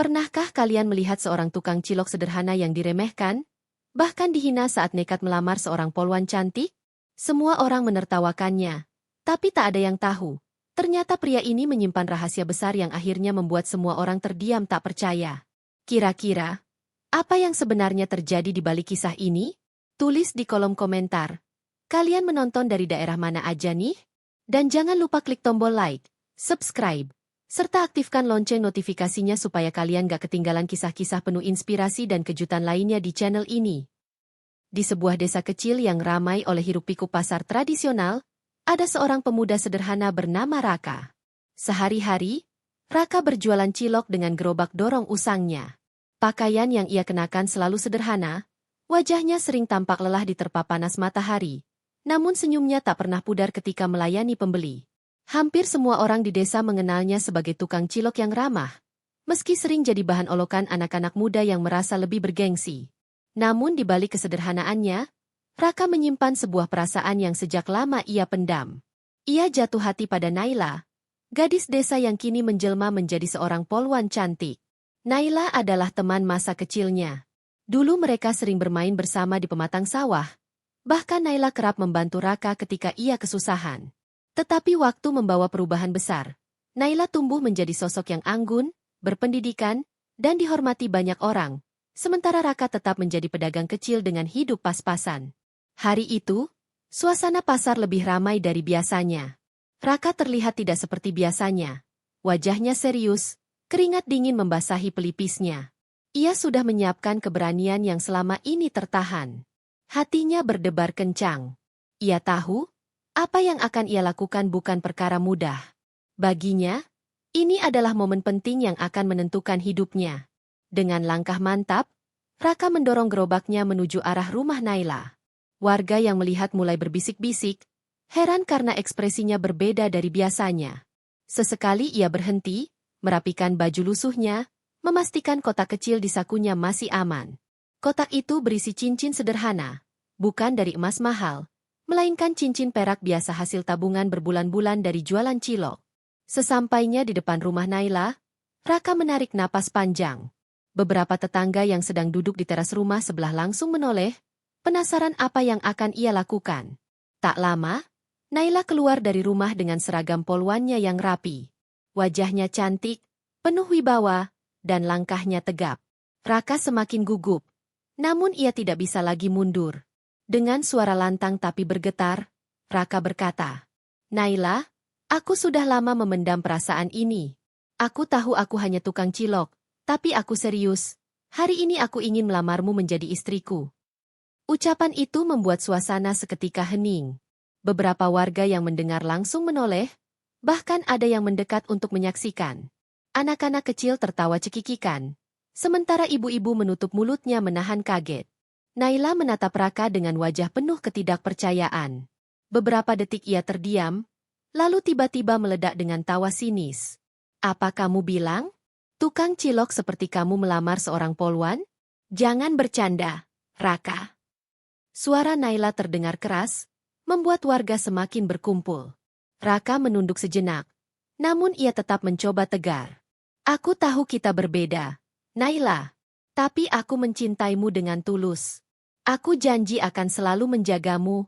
Pernahkah kalian melihat seorang tukang cilok sederhana yang diremehkan, bahkan dihina saat nekat melamar seorang polwan cantik? Semua orang menertawakannya, tapi tak ada yang tahu. Ternyata pria ini menyimpan rahasia besar yang akhirnya membuat semua orang terdiam tak percaya. Kira-kira, apa yang sebenarnya terjadi di balik kisah ini? Tulis di kolom komentar. Kalian menonton dari daerah mana aja nih? Dan jangan lupa klik tombol like, subscribe, serta aktifkan lonceng notifikasinya supaya kalian gak ketinggalan kisah-kisah penuh inspirasi dan kejutan lainnya di channel ini. Di sebuah desa kecil yang ramai oleh hiruk-pikuk pasar tradisional, ada seorang pemuda sederhana bernama Raka. Sehari-hari, Raka berjualan cilok dengan gerobak dorong usangnya. Pakaian yang ia kenakan selalu sederhana, wajahnya sering tampak lelah diterpa panas matahari, namun senyumnya tak pernah pudar ketika melayani pembeli. Hampir semua orang di desa mengenalnya sebagai tukang cilok yang ramah, meski sering jadi bahan olokan anak-anak muda yang merasa lebih bergengsi. Namun di balik kesederhanaannya, Raka menyimpan sebuah perasaan yang sejak lama ia pendam. Ia jatuh hati pada Naila, gadis desa yang kini menjelma menjadi seorang polwan cantik. Naila adalah teman masa kecilnya. Dulu mereka sering bermain bersama di pematang sawah. Bahkan Naila kerap membantu Raka ketika ia kesusahan. Tetapi waktu membawa perubahan besar. Naila tumbuh menjadi sosok yang anggun, berpendidikan, dan dihormati banyak orang. Sementara Raka tetap menjadi pedagang kecil dengan hidup pas-pasan. Hari itu, suasana pasar lebih ramai dari biasanya. Raka terlihat tidak seperti biasanya. Wajahnya serius, keringat dingin membasahi pelipisnya. Ia sudah menyiapkan keberanian yang selama ini tertahan. Hatinya berdebar kencang. Ia tahu, apa yang akan ia lakukan bukan perkara mudah. Baginya, ini adalah momen penting yang akan menentukan hidupnya. Dengan langkah mantap, Raka mendorong gerobaknya menuju arah rumah Naila. Warga yang melihat mulai berbisik-bisik, heran karena ekspresinya berbeda dari biasanya. Sesekali ia berhenti, merapikan baju lusuhnya, memastikan kotak kecil di sakunya masih aman. Kotak itu berisi cincin sederhana, bukan dari emas mahal, melainkan cincin perak biasa hasil tabungan berbulan-bulan dari jualan cilok. Sesampainya di depan rumah Naila, Raka menarik napas panjang. Beberapa tetangga yang sedang duduk di teras rumah sebelah langsung menoleh, penasaran apa yang akan ia lakukan. Tak lama, Naila keluar dari rumah dengan seragam polwannya yang rapi. Wajahnya cantik, penuh wibawa, dan langkahnya tegap. Raka semakin gugup, namun ia tidak bisa lagi mundur. Dengan suara lantang tapi bergetar, Raka berkata, "Naila, aku sudah lama memendam perasaan ini. Aku tahu aku hanya tukang cilok. Tapi aku serius, hari ini aku ingin melamarmu menjadi istriku." Ucapan itu membuat suasana seketika hening. Beberapa warga yang mendengar langsung menoleh, bahkan ada yang mendekat untuk menyaksikan. Anak-anak kecil tertawa cekikikan, sementara ibu-ibu menutup mulutnya menahan kaget. Naila menatap Raka dengan wajah penuh ketidakpercayaan. Beberapa detik ia terdiam, lalu tiba-tiba meledak dengan tawa sinis. "Apa kamu bilang? Tukang cilok seperti kamu melamar seorang polwan? Jangan bercanda, Raka." Suara Naila terdengar keras, membuat warga semakin berkumpul. Raka menunduk sejenak, namun ia tetap mencoba tegar. "Aku tahu kita berbeda, Naila, tapi aku mencintaimu dengan tulus. Aku janji akan selalu menjagamu."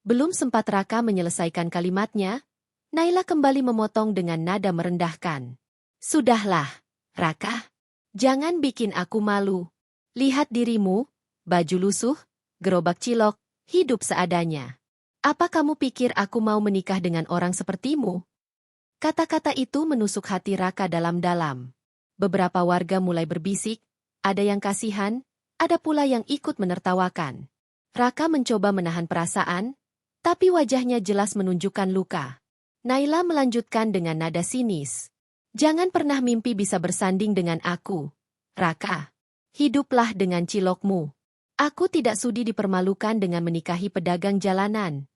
Belum sempat Raka menyelesaikan kalimatnya, Naila kembali memotong dengan nada merendahkan. "Sudahlah, Raka, jangan bikin aku malu. Lihat dirimu, baju lusuh, gerobak cilok, hidup seadanya. Apa kamu pikir aku mau menikah dengan orang sepertimu?" Kata-kata itu menusuk hati Raka dalam-dalam. Beberapa warga mulai berbisik, ada yang kasihan, ada pula yang ikut menertawakan. Raka mencoba menahan perasaan, tapi wajahnya jelas menunjukkan luka. Naila melanjutkan dengan nada sinis. "Jangan pernah mimpi bisa bersanding dengan aku, Raka. Hiduplah dengan cilokmu. Aku tidak sudi dipermalukan dengan menikahi pedagang jalanan."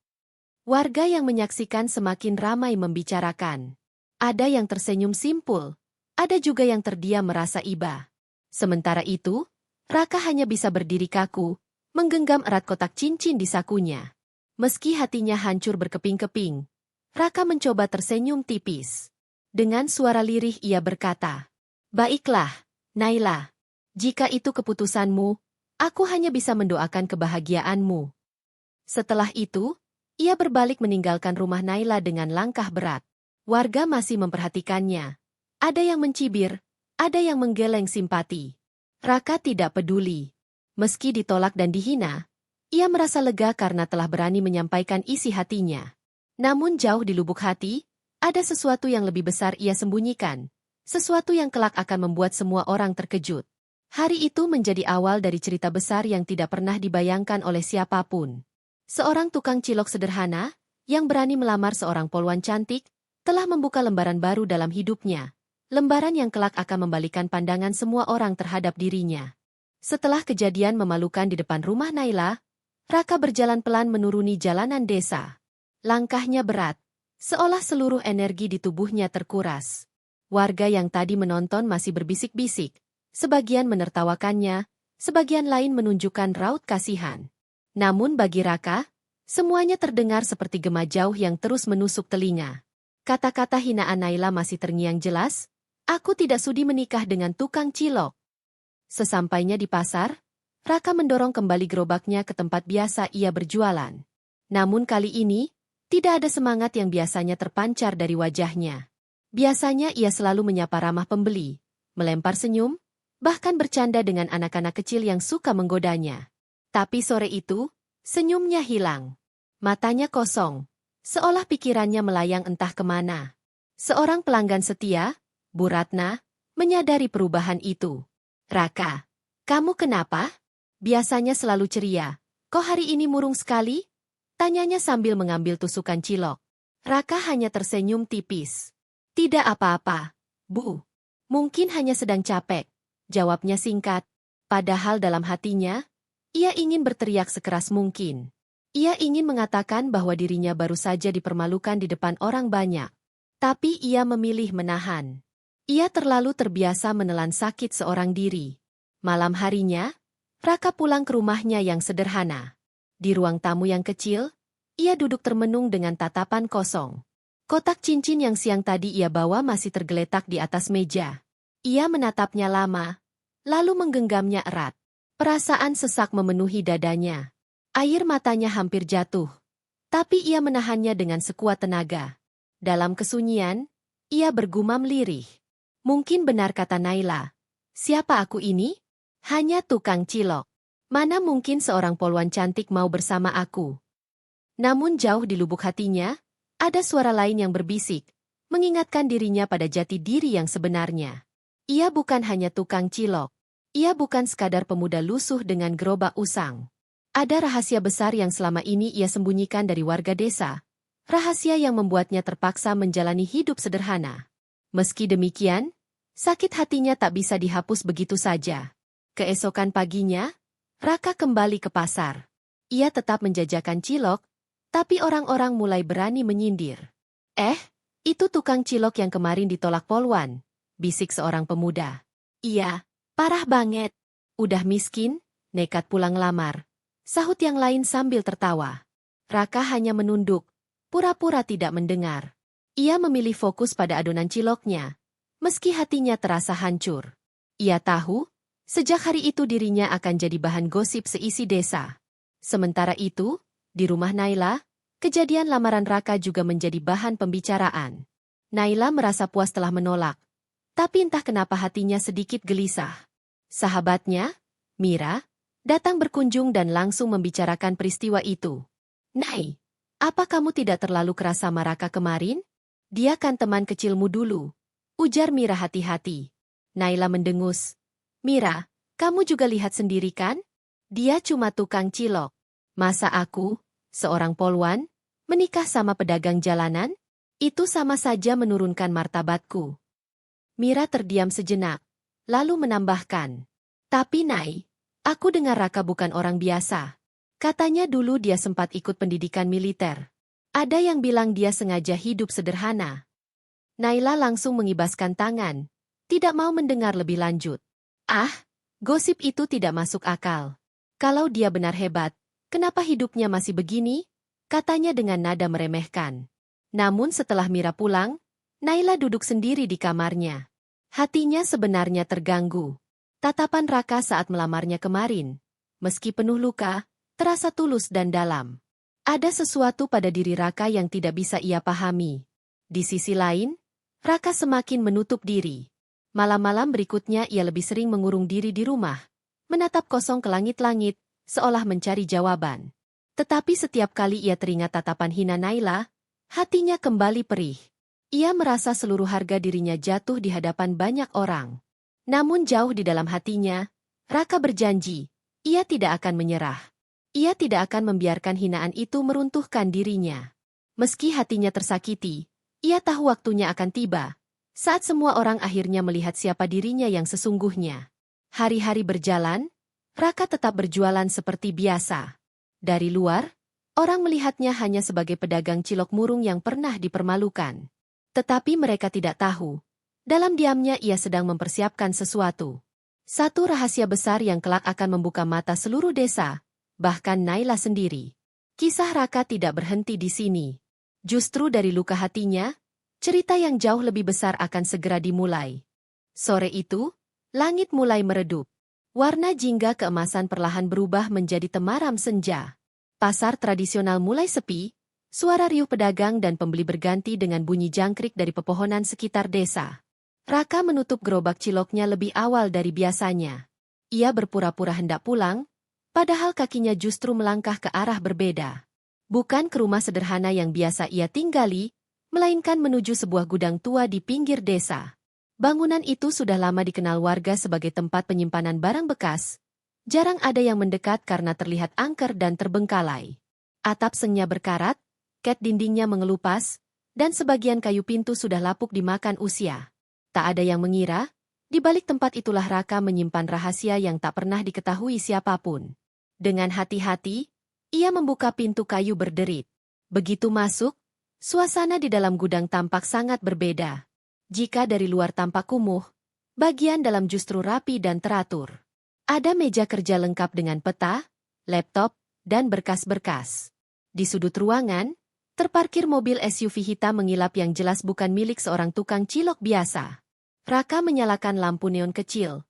Warga yang menyaksikan semakin ramai membicarakan. Ada yang tersenyum simpul, ada juga yang terdiam merasa iba. Sementara itu, Raka hanya bisa berdiri kaku, menggenggam erat kotak cincin di sakunya. Meski hatinya hancur berkeping-keping, Raka mencoba tersenyum tipis. Dengan suara lirih ia berkata, "Baiklah, Naila, jika itu keputusanmu, aku hanya bisa mendoakan kebahagiaanmu. Setelah itu, ia berbalik meninggalkan rumah Naila dengan langkah berat. Warga masih memperhatikannya. Ada yang mencibir, ada yang menggeleng simpati. Raka tidak peduli. Meski ditolak dan dihina, ia merasa lega karena telah berani menyampaikan isi hatinya. Namun jauh di lubuk hati, ada sesuatu yang lebih besar ia sembunyikan. Sesuatu yang kelak akan membuat semua orang terkejut. Hari itu menjadi awal dari cerita besar yang tidak pernah dibayangkan oleh siapapun. Seorang tukang cilok sederhana, yang berani melamar seorang polwan cantik, telah membuka lembaran baru dalam hidupnya. Lembaran yang kelak akan membalikan pandangan semua orang terhadap dirinya. Setelah kejadian memalukan di depan rumah Naila, Raka berjalan pelan menuruni jalanan desa. Langkahnya berat, seolah seluruh energi di tubuhnya terkuras. Warga yang tadi menonton masih berbisik-bisik, sebagian menertawakannya, sebagian lain menunjukkan raut kasihan. Namun bagi Raka, semuanya terdengar seperti gema jauh yang terus menusuk telinga. Kata-kata hinaan Naila masih terngiang jelas, "Aku tidak sudi menikah dengan tukang cilok." Sesampainya di pasar, Raka mendorong kembali gerobaknya ke tempat biasa ia berjualan. Namun kali ini, tidak ada semangat yang biasanya terpancar dari wajahnya. Biasanya ia selalu menyapa ramah pembeli, melempar senyum, bahkan bercanda dengan anak-anak kecil yang suka menggodanya. Tapi sore itu, senyumnya hilang. Matanya kosong, seolah pikirannya melayang entah kemana. Seorang pelanggan setia, Bu Ratna, menyadari perubahan itu. "Raka, kamu kenapa? Biasanya selalu ceria. Kok hari ini murung sekali?" Tanyanya sambil mengambil tusukan cilok. Raka hanya tersenyum tipis. "Tidak apa-apa, Bu. Mungkin hanya sedang capek," jawabnya singkat. Padahal dalam hatinya, ia ingin berteriak sekeras mungkin. Ia ingin mengatakan bahwa dirinya baru saja dipermalukan di depan orang banyak. Tapi ia memilih menahan. Ia terlalu terbiasa menelan sakit seorang diri. Malam harinya, Raka pulang ke rumahnya yang sederhana. Di ruang tamu yang kecil, ia duduk termenung dengan tatapan kosong. Kotak cincin yang siang tadi ia bawa masih tergeletak di atas meja. Ia menatapnya lama, lalu menggenggamnya erat. Perasaan sesak memenuhi dadanya. Air matanya hampir jatuh. Tapi ia menahannya dengan sekuat tenaga. Dalam kesunyian, ia bergumam lirih. "Mungkin benar kata Naila. Siapa aku ini? Hanya tukang cilok. Mana mungkin seorang polwan cantik mau bersama aku?" Namun jauh di lubuk hatinya, ada suara lain yang berbisik, mengingatkan dirinya pada jati diri yang sebenarnya. Ia bukan hanya tukang cilok. Ia bukan sekadar pemuda lusuh dengan gerobak usang. Ada rahasia besar yang selama ini ia sembunyikan dari warga desa. Rahasia yang membuatnya terpaksa menjalani hidup sederhana. Meski demikian, sakit hatinya tak bisa dihapus begitu saja. Keesokan paginya, Raka kembali ke pasar. Ia tetap menjajakan cilok, tapi orang-orang mulai berani menyindir. Itu tukang cilok yang kemarin ditolak polwan," bisik seorang pemuda. "Iya, parah banget. Udah miskin, nekat pulang lamar," sahut yang lain sambil tertawa. Raka hanya menunduk, pura-pura tidak mendengar. Ia memilih fokus pada adonan ciloknya, meski hatinya terasa hancur. Ia tahu, sejak hari itu dirinya akan jadi bahan gosip seisi desa. Sementara itu, di rumah Naila, kejadian lamaran Raka juga menjadi bahan pembicaraan. Naila merasa puas telah menolak, tapi entah kenapa hatinya sedikit gelisah. Sahabatnya, Mira, datang berkunjung dan langsung membicarakan peristiwa itu. "Nai, apa kamu tidak terlalu keras sama Raka kemarin? Dia kan teman kecilmu dulu," ujar Mira hati-hati. Naila mendengus. "Mira, kamu juga lihat sendiri kan? Dia cuma tukang cilok. Masa aku, seorang polwan, menikah sama pedagang jalanan? Itu sama saja menurunkan martabatku." Mira terdiam sejenak, lalu menambahkan, "Tapi Nai, aku dengar Raka bukan orang biasa. Katanya dulu dia sempat ikut pendidikan militer. Ada yang bilang dia sengaja hidup sederhana." Naila langsung mengibaskan tangan, tidak mau mendengar lebih lanjut. Gosip itu tidak masuk akal. Kalau dia benar hebat, kenapa hidupnya masih begini? Katanya dengan nada meremehkan. Namun setelah Mira pulang, Naila duduk sendiri di kamarnya. Hatinya sebenarnya terganggu. Tatapan Raka saat melamarnya kemarin, meski penuh luka, terasa tulus dan dalam. Ada sesuatu pada diri Raka yang tidak bisa ia pahami. Di sisi lain, Raka semakin menutup diri. Malam-malam berikutnya ia lebih sering mengurung diri di rumah, menatap kosong ke langit-langit, seolah mencari jawaban. Tetapi setiap kali ia teringat tatapan hina Naila, hatinya kembali perih. Ia merasa seluruh harga dirinya jatuh di hadapan banyak orang. Namun jauh di dalam hatinya, Raka berjanji, ia tidak akan menyerah. Ia tidak akan membiarkan hinaan itu meruntuhkan dirinya. Meski hatinya tersakiti, ia tahu waktunya akan tiba, saat semua orang akhirnya melihat siapa dirinya yang sesungguhnya. Hari-hari berjalan, Raka tetap berjualan seperti biasa. Dari luar, orang melihatnya hanya sebagai pedagang cilok murung yang pernah dipermalukan. Tetapi mereka tidak tahu. Dalam diamnya ia sedang mempersiapkan sesuatu. Satu rahasia besar yang kelak akan membuka mata seluruh desa, bahkan Naila sendiri. Kisah Raka tidak berhenti di sini. Justru dari luka hatinya, cerita yang jauh lebih besar akan segera dimulai. Sore itu, langit mulai meredup. Warna jingga keemasan perlahan berubah menjadi temaram senja. Pasar tradisional mulai sepi, suara riuh pedagang dan pembeli berganti dengan bunyi jangkrik dari pepohonan sekitar desa. Raka menutup gerobak ciloknya lebih awal dari biasanya. Ia berpura-pura hendak pulang, padahal kakinya justru melangkah ke arah berbeda. Bukan ke rumah sederhana yang biasa ia tinggali, melainkan menuju sebuah gudang tua di pinggir desa. Bangunan itu sudah lama dikenal warga sebagai tempat penyimpanan barang bekas. Jarang ada yang mendekat karena terlihat angker dan terbengkalai. Atap sengnya berkarat, cat dindingnya mengelupas, dan sebagian kayu pintu sudah lapuk dimakan usia. Tak ada yang mengira, di balik tempat itulah Raka menyimpan rahasia yang tak pernah diketahui siapapun. Dengan hati-hati, ia membuka pintu kayu berderit. Begitu masuk, suasana di dalam gudang tampak sangat berbeda. Jika dari luar tampak kumuh, bagian dalam justru rapi dan teratur. Ada meja kerja lengkap dengan peta, laptop, dan berkas-berkas. Di sudut ruangan, terparkir mobil SUV hitam mengilap yang jelas bukan milik seorang tukang cilok biasa. Raka menyalakan lampu neon kecil,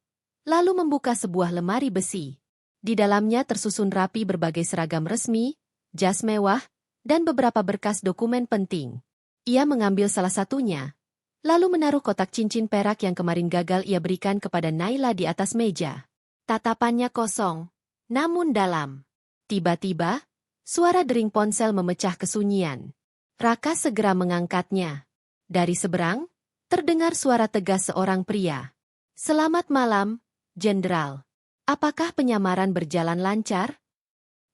lalu membuka sebuah lemari besi. Di dalamnya tersusun rapi berbagai seragam resmi, jas mewah, dan beberapa berkas dokumen penting. Ia mengambil salah satunya, lalu menaruh kotak cincin perak yang kemarin gagal ia berikan kepada Naila di atas meja. Tatapannya kosong, namun dalam. Tiba-tiba, suara dering ponsel memecah kesunyian. Raka segera mengangkatnya. Dari seberang, terdengar suara tegas seorang pria. "Selamat malam, Jenderal. Apakah penyamaran berjalan lancar?"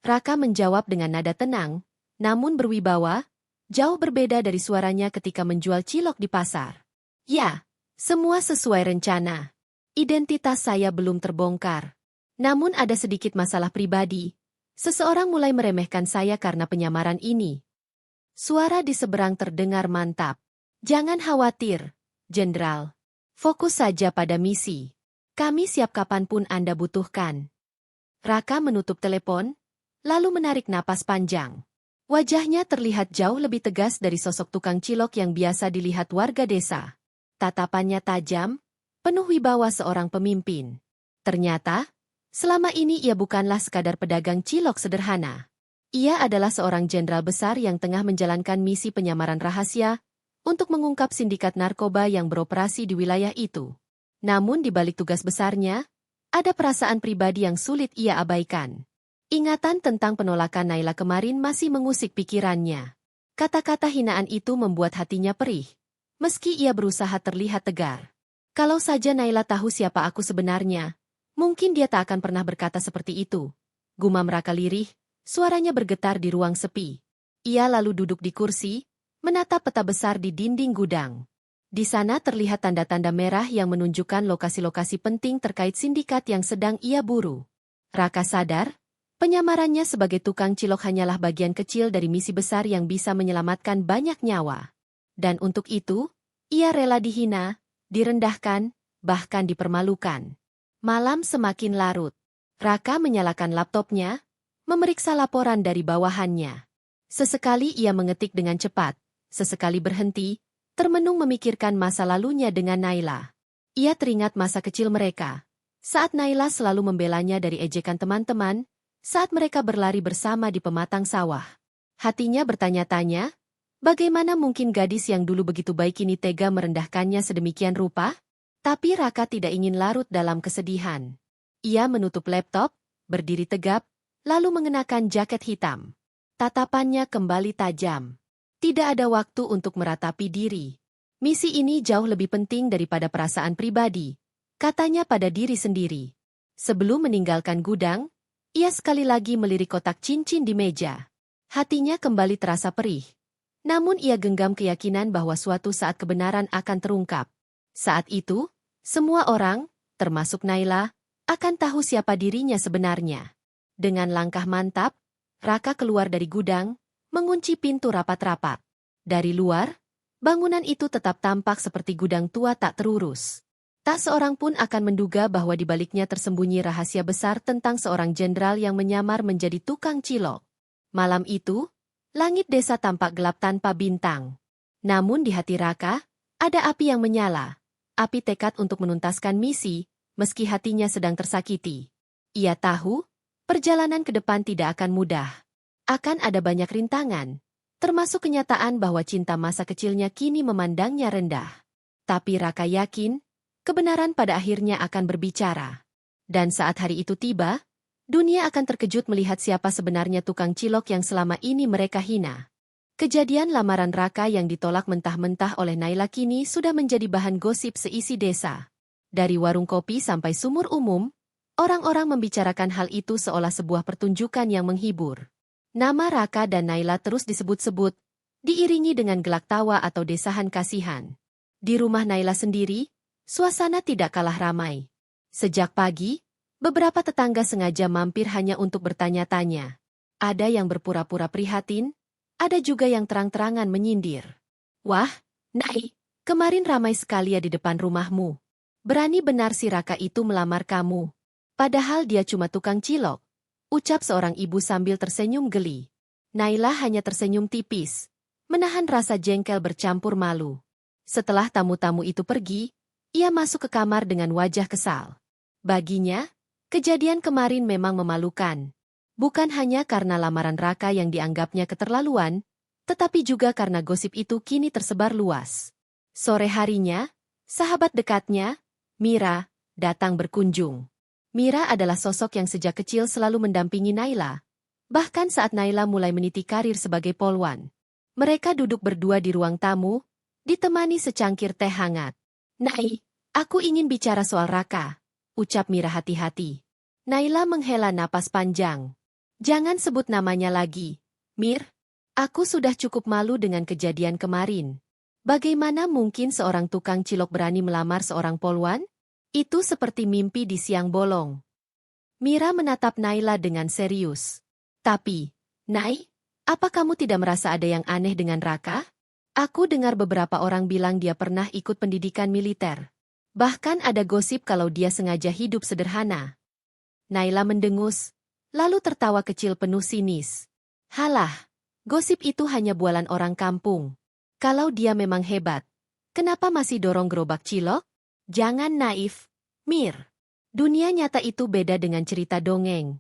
Raka menjawab dengan nada tenang, namun berwibawa, jauh berbeda dari suaranya ketika menjual cilok di pasar. "Ya, semua sesuai rencana. Identitas saya belum terbongkar. Namun ada sedikit masalah pribadi. Seseorang mulai meremehkan saya karena penyamaran ini." Suara di seberang terdengar mantap. "Jangan khawatir, Jenderal. Fokus saja pada misi. Kami siap kapanpun Anda butuhkan." Raka menutup telepon, lalu menarik napas panjang. Wajahnya terlihat jauh lebih tegas dari sosok tukang cilok yang biasa dilihat warga desa. Tatapannya tajam, penuh wibawa seorang pemimpin. Ternyata, selama ini ia bukanlah sekadar pedagang cilok sederhana. Ia adalah seorang jenderal besar yang tengah menjalankan misi penyamaran rahasia untuk mengungkap sindikat narkoba yang beroperasi di wilayah itu. Namun di balik tugas besarnya, ada perasaan pribadi yang sulit ia abaikan. Ingatan tentang penolakan Naila kemarin masih mengusik pikirannya. Kata-kata hinaan itu membuat hatinya perih, meski ia berusaha terlihat tegar. Kalau saja Naila tahu siapa aku sebenarnya, mungkin dia tak akan pernah berkata seperti itu. Gumam Raka lirih, suaranya bergetar di ruang sepi. Ia lalu duduk di kursi, menatap peta besar di dinding gudang. Di sana terlihat tanda-tanda merah yang menunjukkan lokasi-lokasi penting terkait sindikat yang sedang ia buru. Raka sadar, penyamarannya sebagai tukang cilok hanyalah bagian kecil dari misi besar yang bisa menyelamatkan banyak nyawa. Dan untuk itu, ia rela dihina, direndahkan, bahkan dipermalukan. Malam semakin larut. Raka menyalakan laptopnya, memeriksa laporan dari bawahannya. Sesekali ia mengetik dengan cepat, sesekali berhenti, termenung memikirkan masa lalunya dengan Naila. Ia teringat masa kecil mereka. Saat Naila selalu membelanya dari ejekan teman-teman, saat mereka berlari bersama di pematang sawah. Hatinya bertanya-tanya, bagaimana mungkin gadis yang dulu begitu baik ini tega merendahkannya sedemikian rupa? Tapi Raka tidak ingin larut dalam kesedihan. Ia menutup laptop, berdiri tegap, lalu mengenakan jaket hitam. Tatapannya kembali tajam. Tidak ada waktu untuk meratapi diri. Misi ini jauh lebih penting daripada perasaan pribadi, katanya pada diri sendiri. Sebelum meninggalkan gudang, ia sekali lagi melirik kotak cincin di meja. Hatinya kembali terasa perih. Namun ia genggam keyakinan bahwa suatu saat kebenaran akan terungkap. Saat itu, semua orang, termasuk Naila, akan tahu siapa dirinya sebenarnya. Dengan langkah mantap, Raka keluar dari gudang, mengunci pintu rapat-rapat. Dari luar, bangunan itu tetap tampak seperti gudang tua tak terurus. Tak seorang pun akan menduga bahwa di baliknya tersembunyi rahasia besar tentang seorang jenderal yang menyamar menjadi tukang cilok. Malam itu, langit desa tampak gelap tanpa bintang. Namun di hati Raka, ada api yang menyala. Api tekad untuk menuntaskan misi, meski hatinya sedang tersakiti. Ia tahu, perjalanan ke depan tidak akan mudah. Akan ada banyak rintangan, termasuk kenyataan bahwa cinta masa kecilnya kini memandangnya rendah. Tapi Raka yakin, kebenaran pada akhirnya akan berbicara. Dan saat hari itu tiba, dunia akan terkejut melihat siapa sebenarnya tukang cilok yang selama ini mereka hina. Kejadian lamaran Raka yang ditolak mentah-mentah oleh Naila kini sudah menjadi bahan gosip seisi desa. Dari warung kopi sampai sumur umum, orang-orang membicarakan hal itu seolah sebuah pertunjukan yang menghibur. Nama Raka dan Naila terus disebut-sebut, diiringi dengan gelak tawa atau desahan kasihan. Di rumah Naila sendiri, suasana tidak kalah ramai. Sejak pagi, beberapa tetangga sengaja mampir hanya untuk bertanya-tanya. Ada yang berpura-pura prihatin, ada juga yang terang-terangan menyindir. Wah, Nai, kemarin ramai sekali ya di depan rumahmu. Berani benar si Raka itu melamar kamu. Padahal dia cuma tukang cilok, ucap seorang ibu sambil tersenyum geli. Naila hanya tersenyum tipis, menahan rasa jengkel bercampur malu. Setelah tamu-tamu itu pergi, ia masuk ke kamar dengan wajah kesal. Baginya, kejadian kemarin memang memalukan. Bukan hanya karena lamaran Raka yang dianggapnya keterlaluan, tetapi juga karena gosip itu kini tersebar luas. Sore harinya, sahabat dekatnya, Mira, datang berkunjung. Mira adalah sosok yang sejak kecil selalu mendampingi Naila, bahkan saat Naila mulai meniti karir sebagai polwan. Mereka duduk berdua di ruang tamu, ditemani secangkir teh hangat. Nai, aku ingin bicara soal Raka, ucap Mira hati-hati. Naila menghela napas panjang. Jangan sebut namanya lagi, Mir. Aku sudah cukup malu dengan kejadian kemarin. Bagaimana mungkin seorang tukang cilok berani melamar seorang polwan? Itu seperti mimpi di siang bolong. Mira menatap Naila dengan serius. Tapi, Nai, apa kamu tidak merasa ada yang aneh dengan Raka? Aku dengar beberapa orang bilang dia pernah ikut pendidikan militer. Bahkan ada gosip kalau dia sengaja hidup sederhana. Naila mendengus, lalu tertawa kecil penuh sinis. Halah, gosip itu hanya bualan orang kampung. Kalau dia memang hebat, kenapa masih dorong gerobak cilok? Jangan naif, Mir. Dunia nyata itu beda dengan cerita dongeng.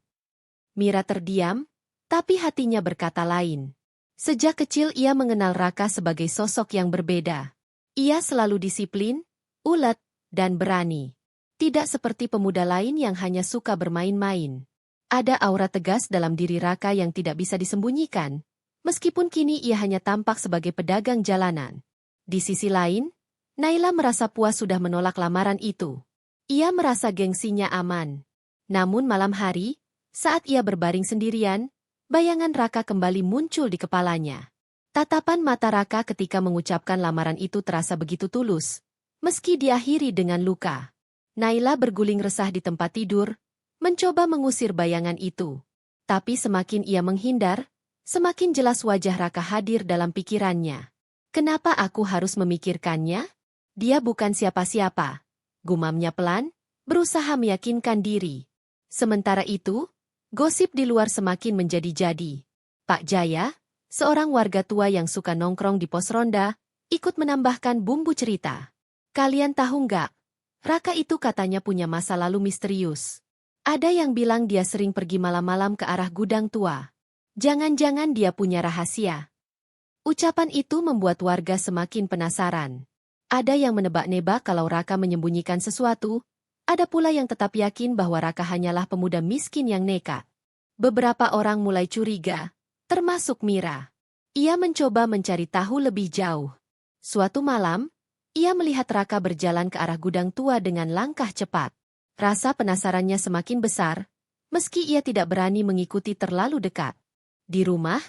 Mira terdiam, tapi hatinya berkata lain. Sejak kecil ia mengenal Raka sebagai sosok yang berbeda. Ia selalu disiplin, ulet, dan berani. Tidak seperti pemuda lain yang hanya suka bermain-main. Ada aura tegas dalam diri Raka yang tidak bisa disembunyikan, meskipun kini ia hanya tampak sebagai pedagang jalanan. Di sisi lain, Naila merasa puas sudah menolak lamaran itu. Ia merasa gengsinya aman. Namun malam hari, saat ia berbaring sendirian, bayangan Raka kembali muncul di kepalanya. Tatapan mata Raka ketika mengucapkan lamaran itu terasa begitu tulus, meski diakhiri dengan luka. Naila berguling resah di tempat tidur, mencoba mengusir bayangan itu. Tapi semakin ia menghindar, semakin jelas wajah Raka hadir dalam pikirannya. Kenapa aku harus memikirkannya? Dia bukan siapa-siapa. Gumamnya pelan, berusaha meyakinkan diri. Sementara itu, gosip di luar semakin menjadi-jadi. Pak Jaya, seorang warga tua yang suka nongkrong di pos ronda, ikut menambahkan bumbu cerita. Kalian tahu nggak? Raka itu katanya punya masa lalu misterius. Ada yang bilang dia sering pergi malam-malam ke arah gudang tua. Jangan-jangan dia punya rahasia. Ucapan itu membuat warga semakin penasaran. Ada yang menebak-nebak kalau Raka menyembunyikan sesuatu, ada pula yang tetap yakin bahwa Raka hanyalah pemuda miskin yang nekat. Beberapa orang mulai curiga, termasuk Mira. Ia mencoba mencari tahu lebih jauh. Suatu malam, ia melihat Raka berjalan ke arah gudang tua dengan langkah cepat. Rasa penasarannya semakin besar, meski ia tidak berani mengikuti terlalu dekat. Di rumah,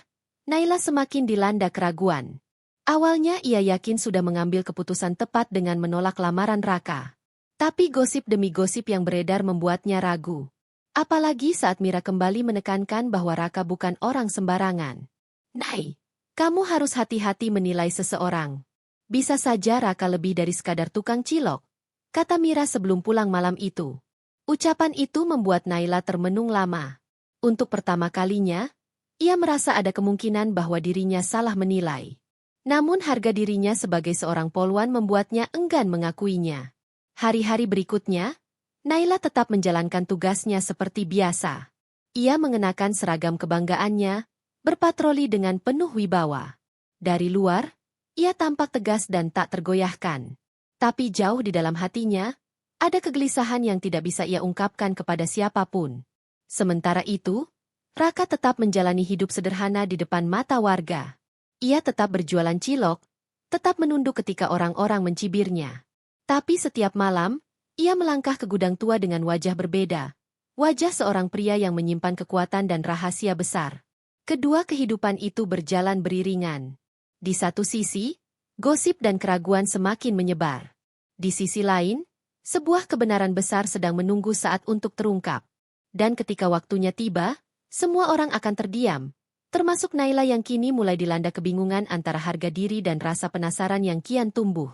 Naila semakin dilanda keraguan. Awalnya ia yakin sudah mengambil keputusan tepat dengan menolak lamaran Raka. Tapi gosip demi gosip yang beredar membuatnya ragu. Apalagi saat Mira kembali menekankan bahwa Raka bukan orang sembarangan. Nai, kamu harus hati-hati menilai seseorang. Bisa saja Raka lebih dari sekadar tukang cilok, kata Mira sebelum pulang malam itu. Ucapan itu membuat Naila termenung lama. Untuk pertama kalinya, ia merasa ada kemungkinan bahwa dirinya salah menilai. Namun harga dirinya sebagai seorang polwan membuatnya enggan mengakuinya. Hari-hari berikutnya, Naila tetap menjalankan tugasnya seperti biasa. Ia mengenakan seragam kebanggaannya, berpatroli dengan penuh wibawa. Dari luar, ia tampak tegas dan tak tergoyahkan. Tapi jauh di dalam hatinya, ada kegelisahan yang tidak bisa ia ungkapkan kepada siapapun. Sementara itu, Raka tetap menjalani hidup sederhana di depan mata warga. Ia tetap berjualan cilok, tetap menunduk ketika orang-orang mencibirnya. Tapi setiap malam, ia melangkah ke gudang tua dengan wajah berbeda. Wajah seorang pria yang menyimpan kekuatan dan rahasia besar. Kedua kehidupan itu berjalan beriringan. Di satu sisi, gosip dan keraguan semakin menyebar. Di sisi lain, sebuah kebenaran besar sedang menunggu saat untuk terungkap. Dan ketika waktunya tiba, semua orang akan terdiam, termasuk Naila yang kini mulai dilanda kebingungan antara harga diri dan rasa penasaran yang kian tumbuh.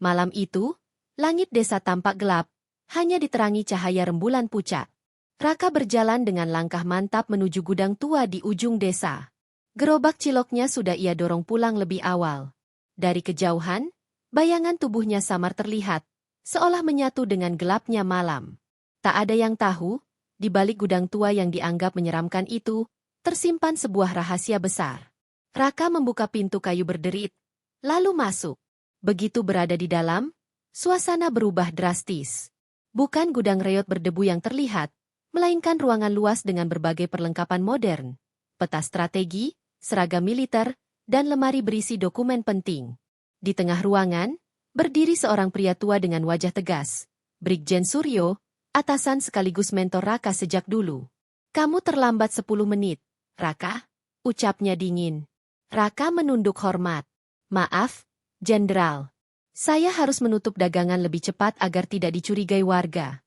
Malam itu, langit desa tampak gelap, hanya diterangi cahaya rembulan pucat. Raka berjalan dengan langkah mantap menuju gudang tua di ujung desa. Gerobak ciloknya sudah ia dorong pulang lebih awal. Dari kejauhan, bayangan tubuhnya samar terlihat, seolah menyatu dengan gelapnya malam. Tak ada yang tahu, di balik gudang tua yang dianggap menyeramkan itu, tersimpan sebuah rahasia besar. Raka membuka pintu kayu berderit, lalu masuk. Begitu berada di dalam, suasana berubah drastis. Bukan gudang reot berdebu yang terlihat, melainkan ruangan luas dengan berbagai perlengkapan modern, peta strategi, seragam militer, dan lemari berisi dokumen penting. Di tengah ruangan, berdiri seorang pria tua dengan wajah tegas, Brigjen Suryo, atasan sekaligus mentor Raka sejak dulu. Kamu terlambat 10 menit, Raka, ucapnya dingin. Raka menunduk hormat. Maaf, Jenderal. Saya harus menutup dagangan lebih cepat agar tidak dicurigai warga.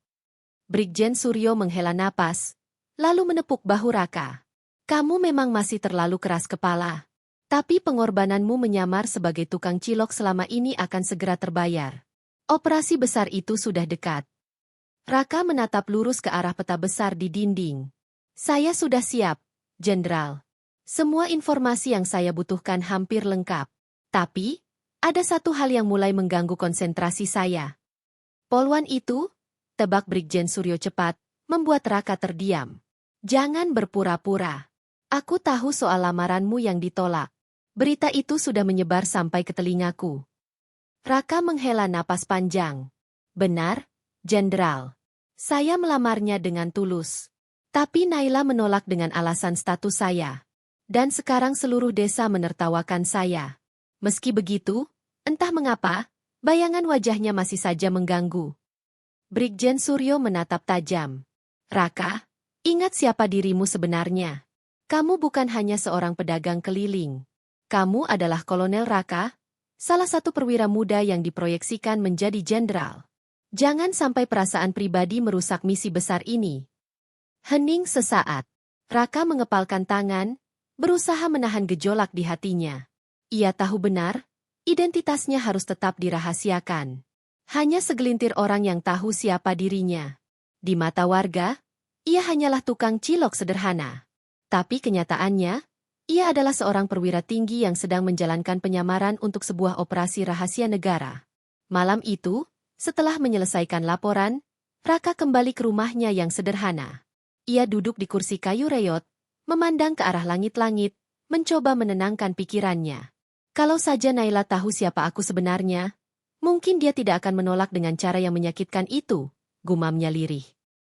Brigjen Suryo menghela napas, lalu menepuk bahu Raka. Kamu memang masih terlalu keras kepala. Tapi pengorbananmu menyamar sebagai tukang cilok selama ini akan segera terbayar. Operasi besar itu sudah dekat. Raka menatap lurus ke arah peta besar di dinding. Saya sudah siap, Jenderal. Semua informasi yang saya butuhkan hampir lengkap. Tapi, ada satu hal yang mulai mengganggu konsentrasi saya. Polwan itu, tebak Brigjen Suryo cepat, membuat Raka terdiam. Jangan berpura-pura. Aku tahu soal lamaranmu yang ditolak. Berita itu sudah menyebar sampai ke telingaku. Raka menghela napas panjang. Benar, Jenderal. Saya melamarnya dengan tulus. Tapi Naila menolak dengan alasan status saya. Dan sekarang seluruh desa menertawakan saya. Meski begitu, entah mengapa, bayangan wajahnya masih saja mengganggu. Brigjen Suryo menatap tajam. Raka, ingat siapa dirimu sebenarnya. Kamu bukan hanya seorang pedagang keliling. Kamu adalah Kolonel Raka, salah satu perwira muda yang diproyeksikan menjadi jenderal. Jangan sampai perasaan pribadi merusak misi besar ini. Hening sesaat. Raka mengepalkan tangan, berusaha menahan gejolak di hatinya. Ia tahu benar, identitasnya harus tetap dirahasiakan. Hanya segelintir orang yang tahu siapa dirinya. Di mata warga, ia hanyalah tukang cilok sederhana. Tapi kenyataannya, ia adalah seorang perwira tinggi yang sedang menjalankan penyamaran untuk sebuah operasi rahasia negara. Malam itu, Setelah menyelesaikan laporan, Raka kembali ke rumahnya yang sederhana. Ia duduk di kursi kayu reyot, memandang ke arah langit-langit, mencoba menenangkan pikirannya. Kalau saja Naila tahu siapa aku sebenarnya, mungkin dia tidak akan menolak dengan cara yang menyakitkan itu, gumamnya lirih.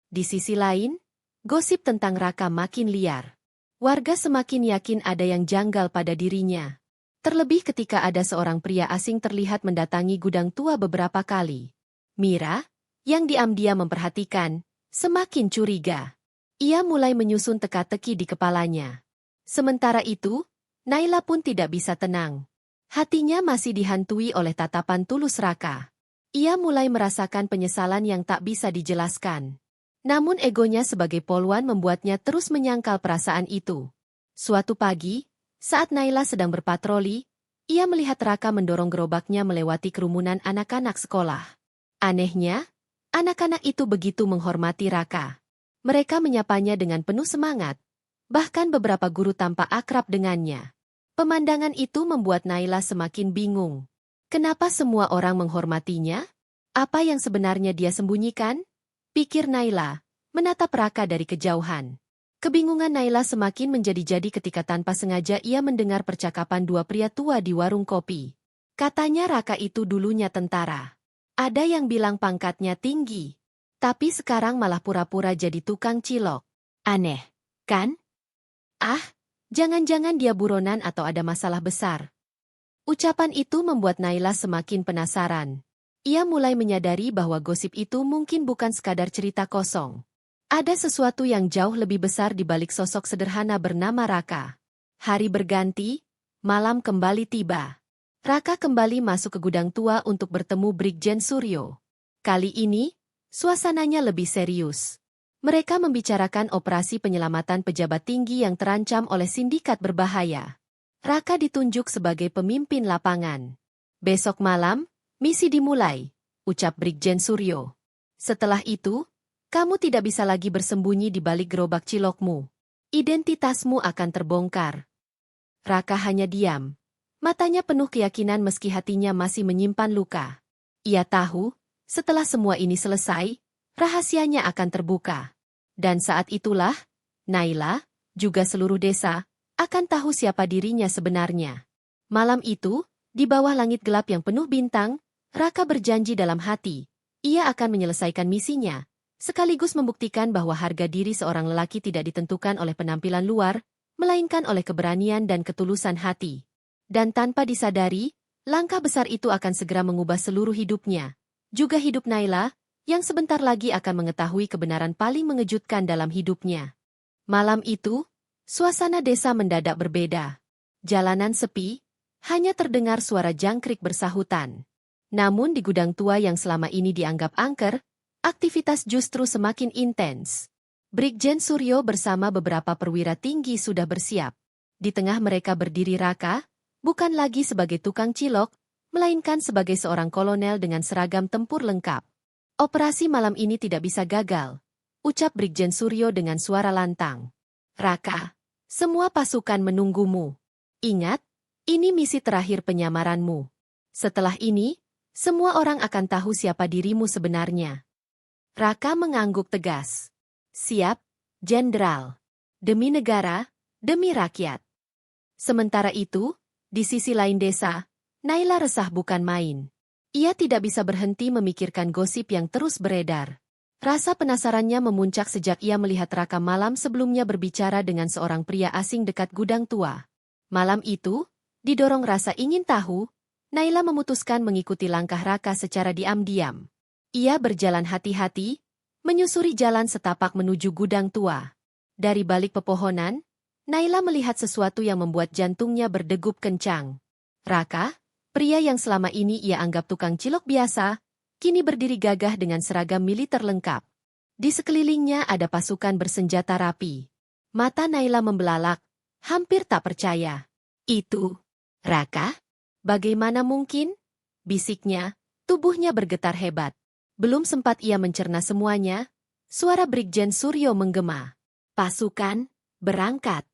Di sisi lain, gosip tentang Raka makin liar. Warga semakin yakin ada yang janggal pada dirinya. Terlebih ketika ada seorang pria asing terlihat mendatangi gudang tua beberapa kali. Mira, yang diam-diam memperhatikan, semakin curiga. Ia mulai menyusun teka-teki di kepalanya. Sementara itu, Naila pun tidak bisa tenang. Hatinya masih dihantui oleh tatapan tulus Raka. Ia mulai merasakan penyesalan yang tak bisa dijelaskan. Namun egonya sebagai poluan membuatnya terus menyangkal perasaan itu. Suatu pagi, saat Naila sedang berpatroli, ia melihat Raka mendorong gerobaknya melewati kerumunan anak-anak sekolah. Anehnya, anak-anak itu begitu menghormati Raka. Mereka menyapanya dengan penuh semangat. Bahkan beberapa guru tampak akrab dengannya. Pemandangan itu membuat Naila semakin bingung. Kenapa semua orang menghormatinya? Apa yang sebenarnya dia sembunyikan? Pikir Naila, menatap Raka dari kejauhan. Kebingungan Naila semakin menjadi-jadi ketika tanpa sengaja ia mendengar percakapan dua pria tua di warung kopi. Katanya Raka itu dulunya tentara. Ada yang bilang pangkatnya tinggi, tapi sekarang malah pura-pura jadi tukang cilok. Aneh, kan? Ah, jangan-jangan dia buronan atau ada masalah besar. Ucapan itu membuat Naila semakin penasaran. Ia mulai menyadari bahwa gosip itu mungkin bukan sekadar cerita kosong. Ada sesuatu yang jauh lebih besar di balik sosok sederhana bernama Raka. Hari berganti, malam kembali tiba. Raka kembali masuk ke gudang tua untuk bertemu Brigjen Suryo. Kali ini, suasananya lebih serius. Mereka membicarakan operasi penyelamatan pejabat tinggi yang terancam oleh sindikat berbahaya. Raka ditunjuk sebagai pemimpin lapangan. Besok malam, misi dimulai, ucap Brigjen Suryo. Setelah itu, kamu tidak bisa lagi bersembunyi di balik gerobak cilokmu. Identitasmu akan terbongkar. Raka hanya diam. Matanya penuh keyakinan meski hatinya masih menyimpan luka. Ia tahu, setelah semua ini selesai, rahasianya akan terbuka. Dan saat itulah, Naila, juga seluruh desa, akan tahu siapa dirinya sebenarnya. Malam itu, di bawah langit gelap yang penuh bintang, Raka berjanji dalam hati, ia akan menyelesaikan misinya, sekaligus membuktikan bahwa harga diri seorang lelaki tidak ditentukan oleh penampilan luar, melainkan oleh keberanian dan ketulusan hati. Dan tanpa disadari, langkah besar itu akan segera mengubah seluruh hidupnya. Juga hidup Naila, yang sebentar lagi akan mengetahui kebenaran paling mengejutkan dalam hidupnya. Malam itu, suasana desa mendadak berbeda. Jalanan sepi, hanya terdengar suara jangkrik bersahutan. Namun di gudang tua yang selama ini dianggap angker, aktivitas justru semakin intens. Brigjen Suryo bersama beberapa perwira tinggi sudah bersiap. Di tengah mereka berdiri Raka, bukan lagi sebagai tukang cilok, melainkan sebagai seorang kolonel dengan seragam tempur lengkap. Operasi malam ini tidak bisa gagal, ucap Brigjen Suryo dengan suara lantang. Raka, semua pasukan menunggumu. Ingat, ini misi terakhir penyamaranmu. Setelah ini, semua orang akan tahu siapa dirimu sebenarnya. Raka mengangguk tegas. Siap, Jenderal. Demi negara, demi rakyat. Sementara itu, di sisi lain desa, Naila resah bukan main. Ia tidak bisa berhenti memikirkan gosip yang terus beredar. Rasa penasarannya memuncak sejak ia melihat Raka malam sebelumnya berbicara dengan seorang pria asing dekat gudang tua. Malam itu, didorong rasa ingin tahu, Naila memutuskan mengikuti langkah Raka secara diam-diam. Ia berjalan hati-hati, menyusuri jalan setapak menuju gudang tua. Dari balik pepohonan, Naila melihat sesuatu yang membuat jantungnya berdegup kencang. Raka, pria yang selama ini ia anggap tukang cilok biasa, kini berdiri gagah dengan seragam militer lengkap. Di sekelilingnya ada pasukan bersenjata rapi. Mata Naila membelalak, hampir tak percaya. Itu, Raka? Bagaimana mungkin? Bisiknya, tubuhnya bergetar hebat. Belum sempat ia mencerna semuanya, suara Brigjen Suryo menggema. Pasukan, berangkat.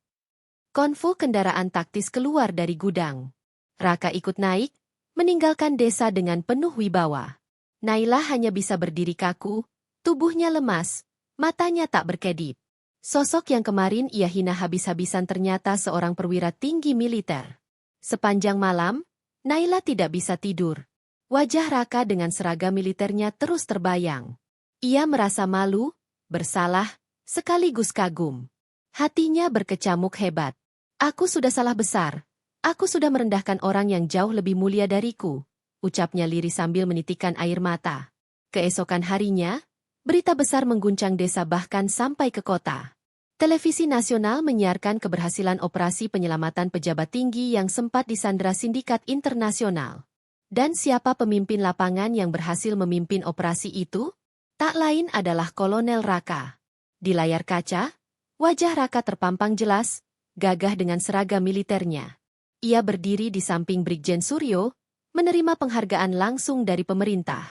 Konvoi kendaraan taktis keluar dari gudang. Raka ikut naik, meninggalkan desa dengan penuh wibawa. Naila hanya bisa berdiri kaku, tubuhnya lemas, matanya tak berkedip. Sosok yang kemarin ia hina habis-habisan ternyata seorang perwira tinggi militer. Sepanjang malam, Naila tidak bisa tidur. Wajah Raka dengan seragam militernya terus terbayang. Ia merasa malu, bersalah, sekaligus kagum. Hatinya berkecamuk hebat. Aku sudah salah besar. Aku sudah merendahkan orang yang jauh lebih mulia dariku, ucapnya lirih sambil menitikkan air mata. Keesokan harinya, berita besar mengguncang desa bahkan sampai ke kota. Televisi nasional menyiarkan keberhasilan operasi penyelamatan pejabat tinggi yang sempat disandera sindikat internasional. Dan siapa pemimpin lapangan yang berhasil memimpin operasi itu? Tak lain adalah Kolonel Raka. Di layar kaca, wajah Raka terpampang jelas, gagah dengan seragam militernya. Ia berdiri di samping Brigjen Suryo, menerima penghargaan langsung dari pemerintah.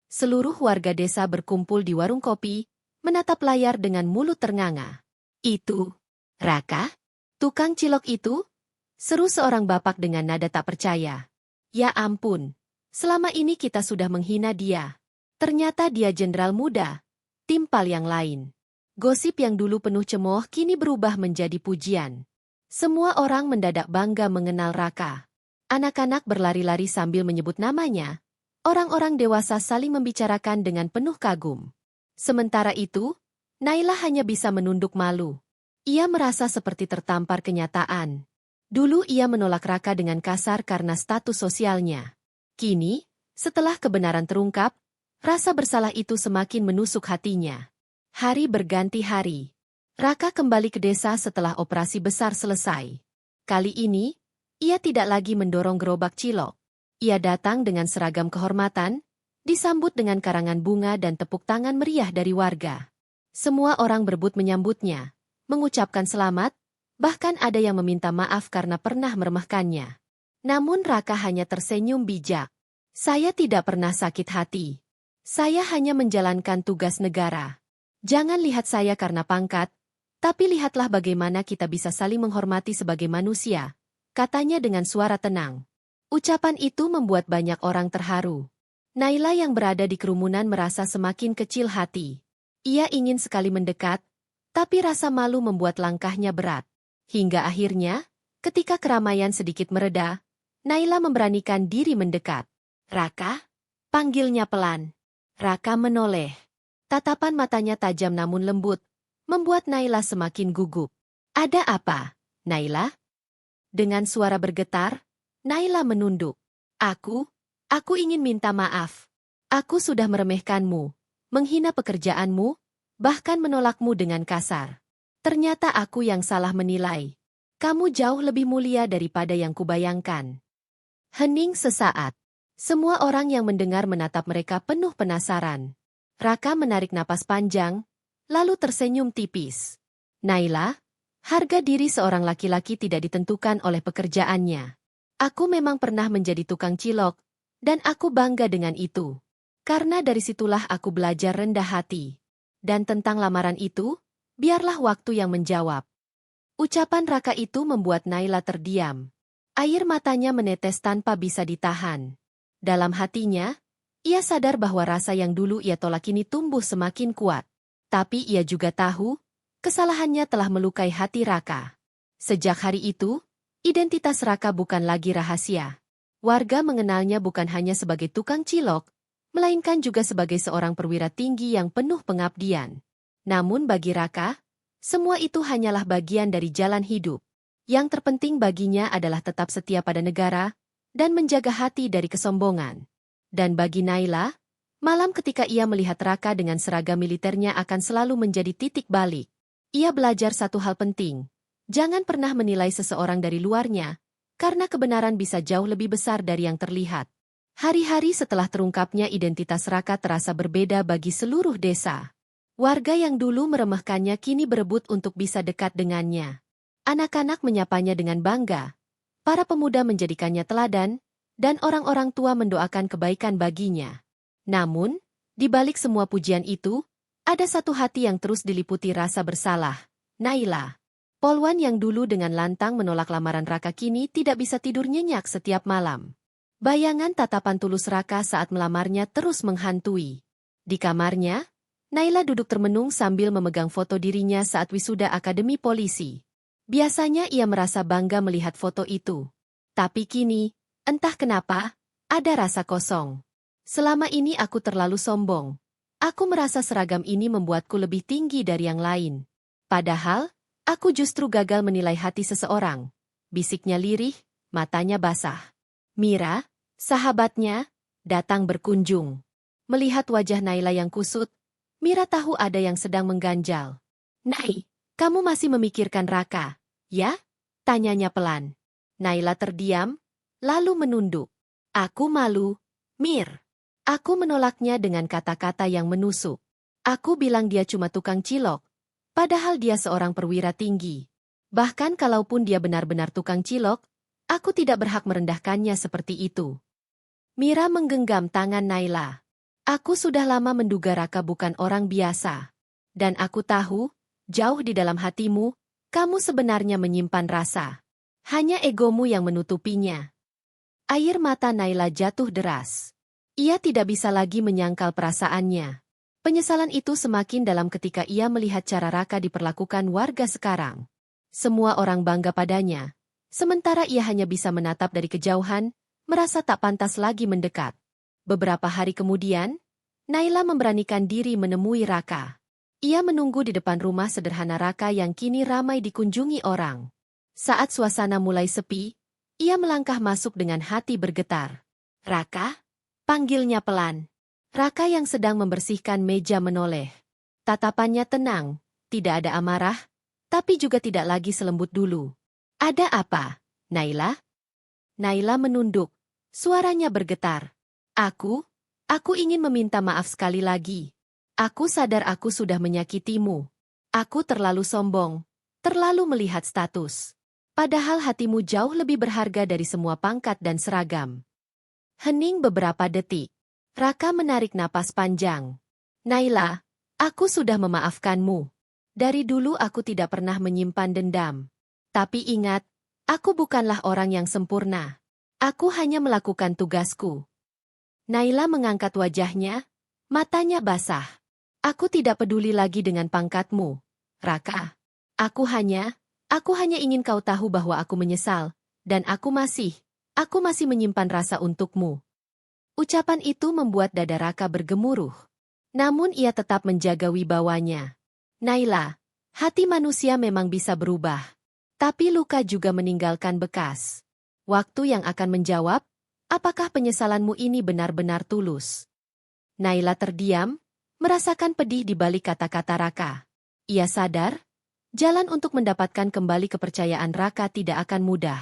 Seluruh warga desa berkumpul di warung kopi, menatap layar dengan mulut ternganga. Itu, Raka? Tukang cilok itu? Seru seorang bapak dengan nada tak percaya. Ya ampun, selama ini kita sudah menghina dia. Ternyata dia jenderal muda, timpal yang lain. Gosip yang dulu penuh cemooh kini berubah menjadi pujian. Semua orang mendadak bangga mengenal Raka. Anak-anak berlari-lari sambil menyebut namanya. Orang-orang dewasa saling membicarakan dengan penuh kagum. Sementara itu, Naila hanya bisa menunduk malu. Ia merasa seperti tertampar kenyataan. Dulu ia menolak Raka dengan kasar karena status sosialnya. Kini, setelah kebenaran terungkap, rasa bersalah itu semakin menusuk hatinya. Hari berganti hari. Raka kembali ke desa setelah operasi besar selesai. Kali ini, ia tidak lagi mendorong gerobak cilok. Ia datang dengan seragam kehormatan, disambut dengan karangan bunga dan tepuk tangan meriah dari warga. Semua orang berebut menyambutnya, mengucapkan selamat, bahkan ada yang meminta maaf karena pernah meremehkannya. Namun Raka hanya tersenyum bijak. Saya tidak pernah sakit hati. Saya hanya menjalankan tugas negara. Jangan lihat saya karena pangkat, tapi lihatlah bagaimana kita bisa saling menghormati sebagai manusia, katanya dengan suara tenang. Ucapan itu membuat banyak orang terharu. Naila yang berada di kerumunan merasa semakin kecil hati. Ia ingin sekali mendekat, tapi rasa malu membuat langkahnya berat. Hingga akhirnya, ketika keramaian sedikit mereda, Naila memberanikan diri mendekat. Raka? Panggilnya pelan. Raka menoleh. Tatapan matanya tajam namun lembut, membuat Naila semakin gugup. Ada apa, Naila? Dengan suara bergetar, Naila menunduk. Aku ingin minta maaf. Aku sudah meremehkanmu, menghina pekerjaanmu, bahkan menolakmu dengan kasar. Ternyata aku yang salah menilai. Kamu jauh lebih mulia daripada yang kubayangkan. Hening sesaat. Semua orang yang mendengar menatap mereka penuh penasaran. Raka menarik napas panjang, lalu tersenyum tipis. Naila, harga diri seorang laki-laki tidak ditentukan oleh pekerjaannya. Aku memang pernah menjadi tukang cilok, dan aku bangga dengan itu. Karena dari situlah aku belajar rendah hati. Dan tentang lamaran itu, biarlah waktu yang menjawab. Ucapan Raka itu membuat Naila terdiam. Air matanya menetes tanpa bisa ditahan. Dalam hatinya, ia sadar bahwa rasa yang dulu ia tolak kini tumbuh semakin kuat. Tapi ia juga tahu, kesalahannya telah melukai hati Raka. Sejak hari itu, identitas Raka bukan lagi rahasia. Warga mengenalnya bukan hanya sebagai tukang cilok, melainkan juga sebagai seorang perwira tinggi yang penuh pengabdian. Namun bagi Raka, semua itu hanyalah bagian dari jalan hidup. Yang terpenting baginya adalah tetap setia pada negara dan menjaga hati dari kesombongan. Dan bagi Naila, malam ketika ia melihat Raka dengan seragam militernya akan selalu menjadi titik balik. Ia belajar satu hal penting. Jangan pernah menilai seseorang dari luarnya, karena kebenaran bisa jauh lebih besar dari yang terlihat. Hari-hari setelah terungkapnya identitas Raka terasa berbeda bagi seluruh desa. Warga yang dulu meremehkannya kini berebut untuk bisa dekat dengannya. Anak-anak menyapanya dengan bangga. Para pemuda menjadikannya teladan, dan orang-orang tua mendoakan kebaikan baginya. Namun, di balik semua pujian itu, ada satu hati yang terus diliputi rasa bersalah. Naila. Polwan yang dulu dengan lantang menolak lamaran Raka kini tidak bisa tidur nyenyak setiap malam. Bayangan tatapan tulus Raka saat melamarnya terus menghantui. Di kamarnya, Naila duduk termenung sambil memegang foto dirinya saat wisuda Akademi Polisi. Biasanya ia merasa bangga melihat foto itu. Tapi kini, entah kenapa, ada rasa kosong. Selama ini aku terlalu sombong. Aku merasa seragam ini membuatku lebih tinggi dari yang lain. Padahal, aku justru gagal menilai hati seseorang. Bisiknya lirih, matanya basah. Mira, sahabatnya, datang berkunjung. Melihat wajah Naila yang kusut, Mira tahu ada yang sedang mengganjal. "Nai, kamu masih memikirkan Raka, ya?" Tanyanya pelan. Naila terdiam, lalu menunduk. "Aku malu, Mir." Aku menolaknya dengan kata-kata yang menusuk. Aku bilang dia cuma tukang cilok, padahal dia seorang perwira tinggi. Bahkan kalaupun dia benar-benar tukang cilok, aku tidak berhak merendahkannya seperti itu. Mira menggenggam tangan Naila. "Aku sudah lama menduga Raka bukan orang biasa. Dan aku tahu, jauh di dalam hatimu, kamu sebenarnya menyimpan rasa. Hanya egomu yang menutupinya." Air mata Naila jatuh deras. Ia tidak bisa lagi menyangkal perasaannya. Penyesalan itu semakin dalam ketika ia melihat cara Raka diperlakukan warga sekarang. Semua orang bangga padanya, sementara ia hanya bisa menatap dari kejauhan, merasa tak pantas lagi mendekat. Beberapa hari kemudian, Naila memberanikan diri menemui Raka. Ia menunggu di depan rumah sederhana Raka yang kini ramai dikunjungi orang. Saat suasana mulai sepi, ia melangkah masuk dengan hati bergetar. "Raka?" panggilnya pelan. Raka yang sedang membersihkan meja menoleh. Tatapannya tenang, tidak ada amarah, tapi juga tidak lagi selembut dulu. "Ada apa, Naila?" Naila menunduk. Suaranya bergetar. Aku ingin meminta maaf sekali lagi. Aku sadar aku sudah menyakitimu. Aku terlalu sombong, terlalu melihat status. Padahal hatimu jauh lebih berharga dari semua pangkat dan seragam." Hening beberapa detik. Raka menarik napas panjang. "Naila, aku sudah memaafkanmu. Dari dulu aku tidak pernah menyimpan dendam. Tapi ingat, aku bukanlah orang yang sempurna. Aku hanya melakukan tugasku." Naila mengangkat wajahnya, matanya basah. "Aku tidak peduli lagi dengan pangkatmu, Raka. Aku hanya ingin kau tahu bahwa aku menyesal, dan aku masih menyimpan rasa untukmu." Ucapan itu membuat dada Raka bergemuruh. Namun ia tetap menjaga wibawanya. "Naila, hati manusia memang bisa berubah. Tapi luka juga meninggalkan bekas. Waktu yang akan menjawab, apakah penyesalanmu ini benar-benar tulus." Naila terdiam, merasakan pedih di balik kata-kata Raka. Ia sadar, jalan untuk mendapatkan kembali kepercayaan Raka tidak akan mudah.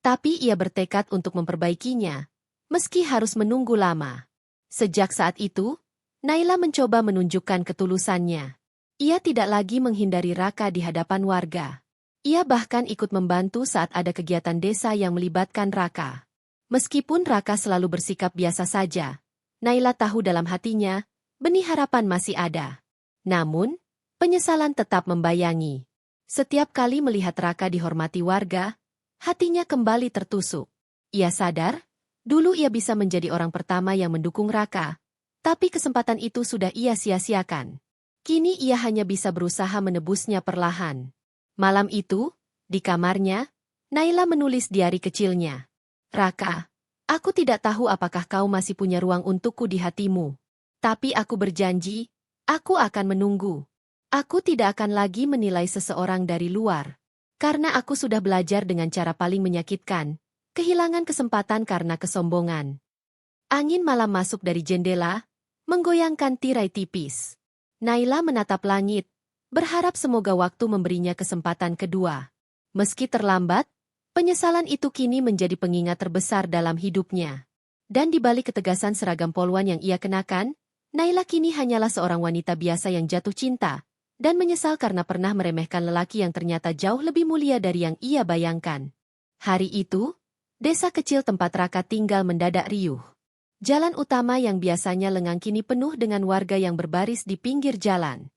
Tapi ia bertekad untuk memperbaikinya, meski harus menunggu lama. Sejak saat itu, Naila mencoba menunjukkan ketulusannya. Ia tidak lagi menghindari Raka di hadapan warga. Ia bahkan ikut membantu saat ada kegiatan desa yang melibatkan Raka. Meskipun Raka selalu bersikap biasa saja, Naila tahu dalam hatinya, benih harapan masih ada. Namun, penyesalan tetap membayangi. Setiap kali melihat Raka dihormati warga, hatinya kembali tertusuk. Ia sadar, dulu ia bisa menjadi orang pertama yang mendukung Raka, tapi kesempatan itu sudah ia sia-siakan. Kini ia hanya bisa berusaha menebusnya perlahan. Malam itu, di kamarnya, Naila menulis diari kecilnya. "Raka, aku tidak tahu apakah kau masih punya ruang untukku di hatimu. Tapi aku berjanji, aku akan menunggu. Aku tidak akan lagi menilai seseorang dari luar. Karena aku sudah belajar dengan cara paling menyakitkan, kehilangan kesempatan karena kesombongan." Angin malam masuk dari jendela, menggoyangkan tirai tipis. Naila menatap langit, berharap semoga waktu memberinya kesempatan kedua. Meski terlambat, penyesalan itu kini menjadi pengingat terbesar dalam hidupnya. Dan di balik ketegasan seragam poluan yang ia kenakan, Naila kini hanyalah seorang wanita biasa yang jatuh cinta, dan menyesal karena pernah meremehkan lelaki yang ternyata jauh lebih mulia dari yang ia bayangkan. Hari itu, desa kecil tempat Raka tinggal mendadak riuh. Jalan utama yang biasanya lengang kini penuh dengan warga yang berbaris di pinggir jalan.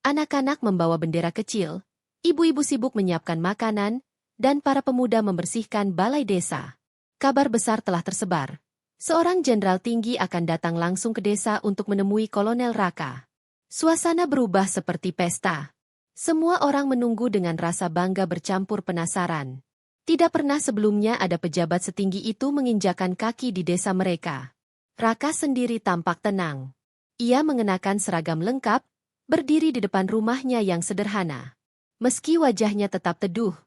Anak-anak membawa bendera kecil, ibu-ibu sibuk menyiapkan makanan, dan para pemuda membersihkan balai desa. Kabar besar telah tersebar. Seorang jenderal tinggi akan datang langsung ke desa untuk menemui Kolonel Raka. Suasana berubah seperti pesta. Semua orang menunggu dengan rasa bangga bercampur penasaran. Tidak pernah sebelumnya ada pejabat setinggi itu menginjakan kaki di desa mereka. Raka sendiri tampak tenang. Ia mengenakan seragam lengkap, berdiri di depan rumahnya yang sederhana. Meski wajahnya tetap teduh,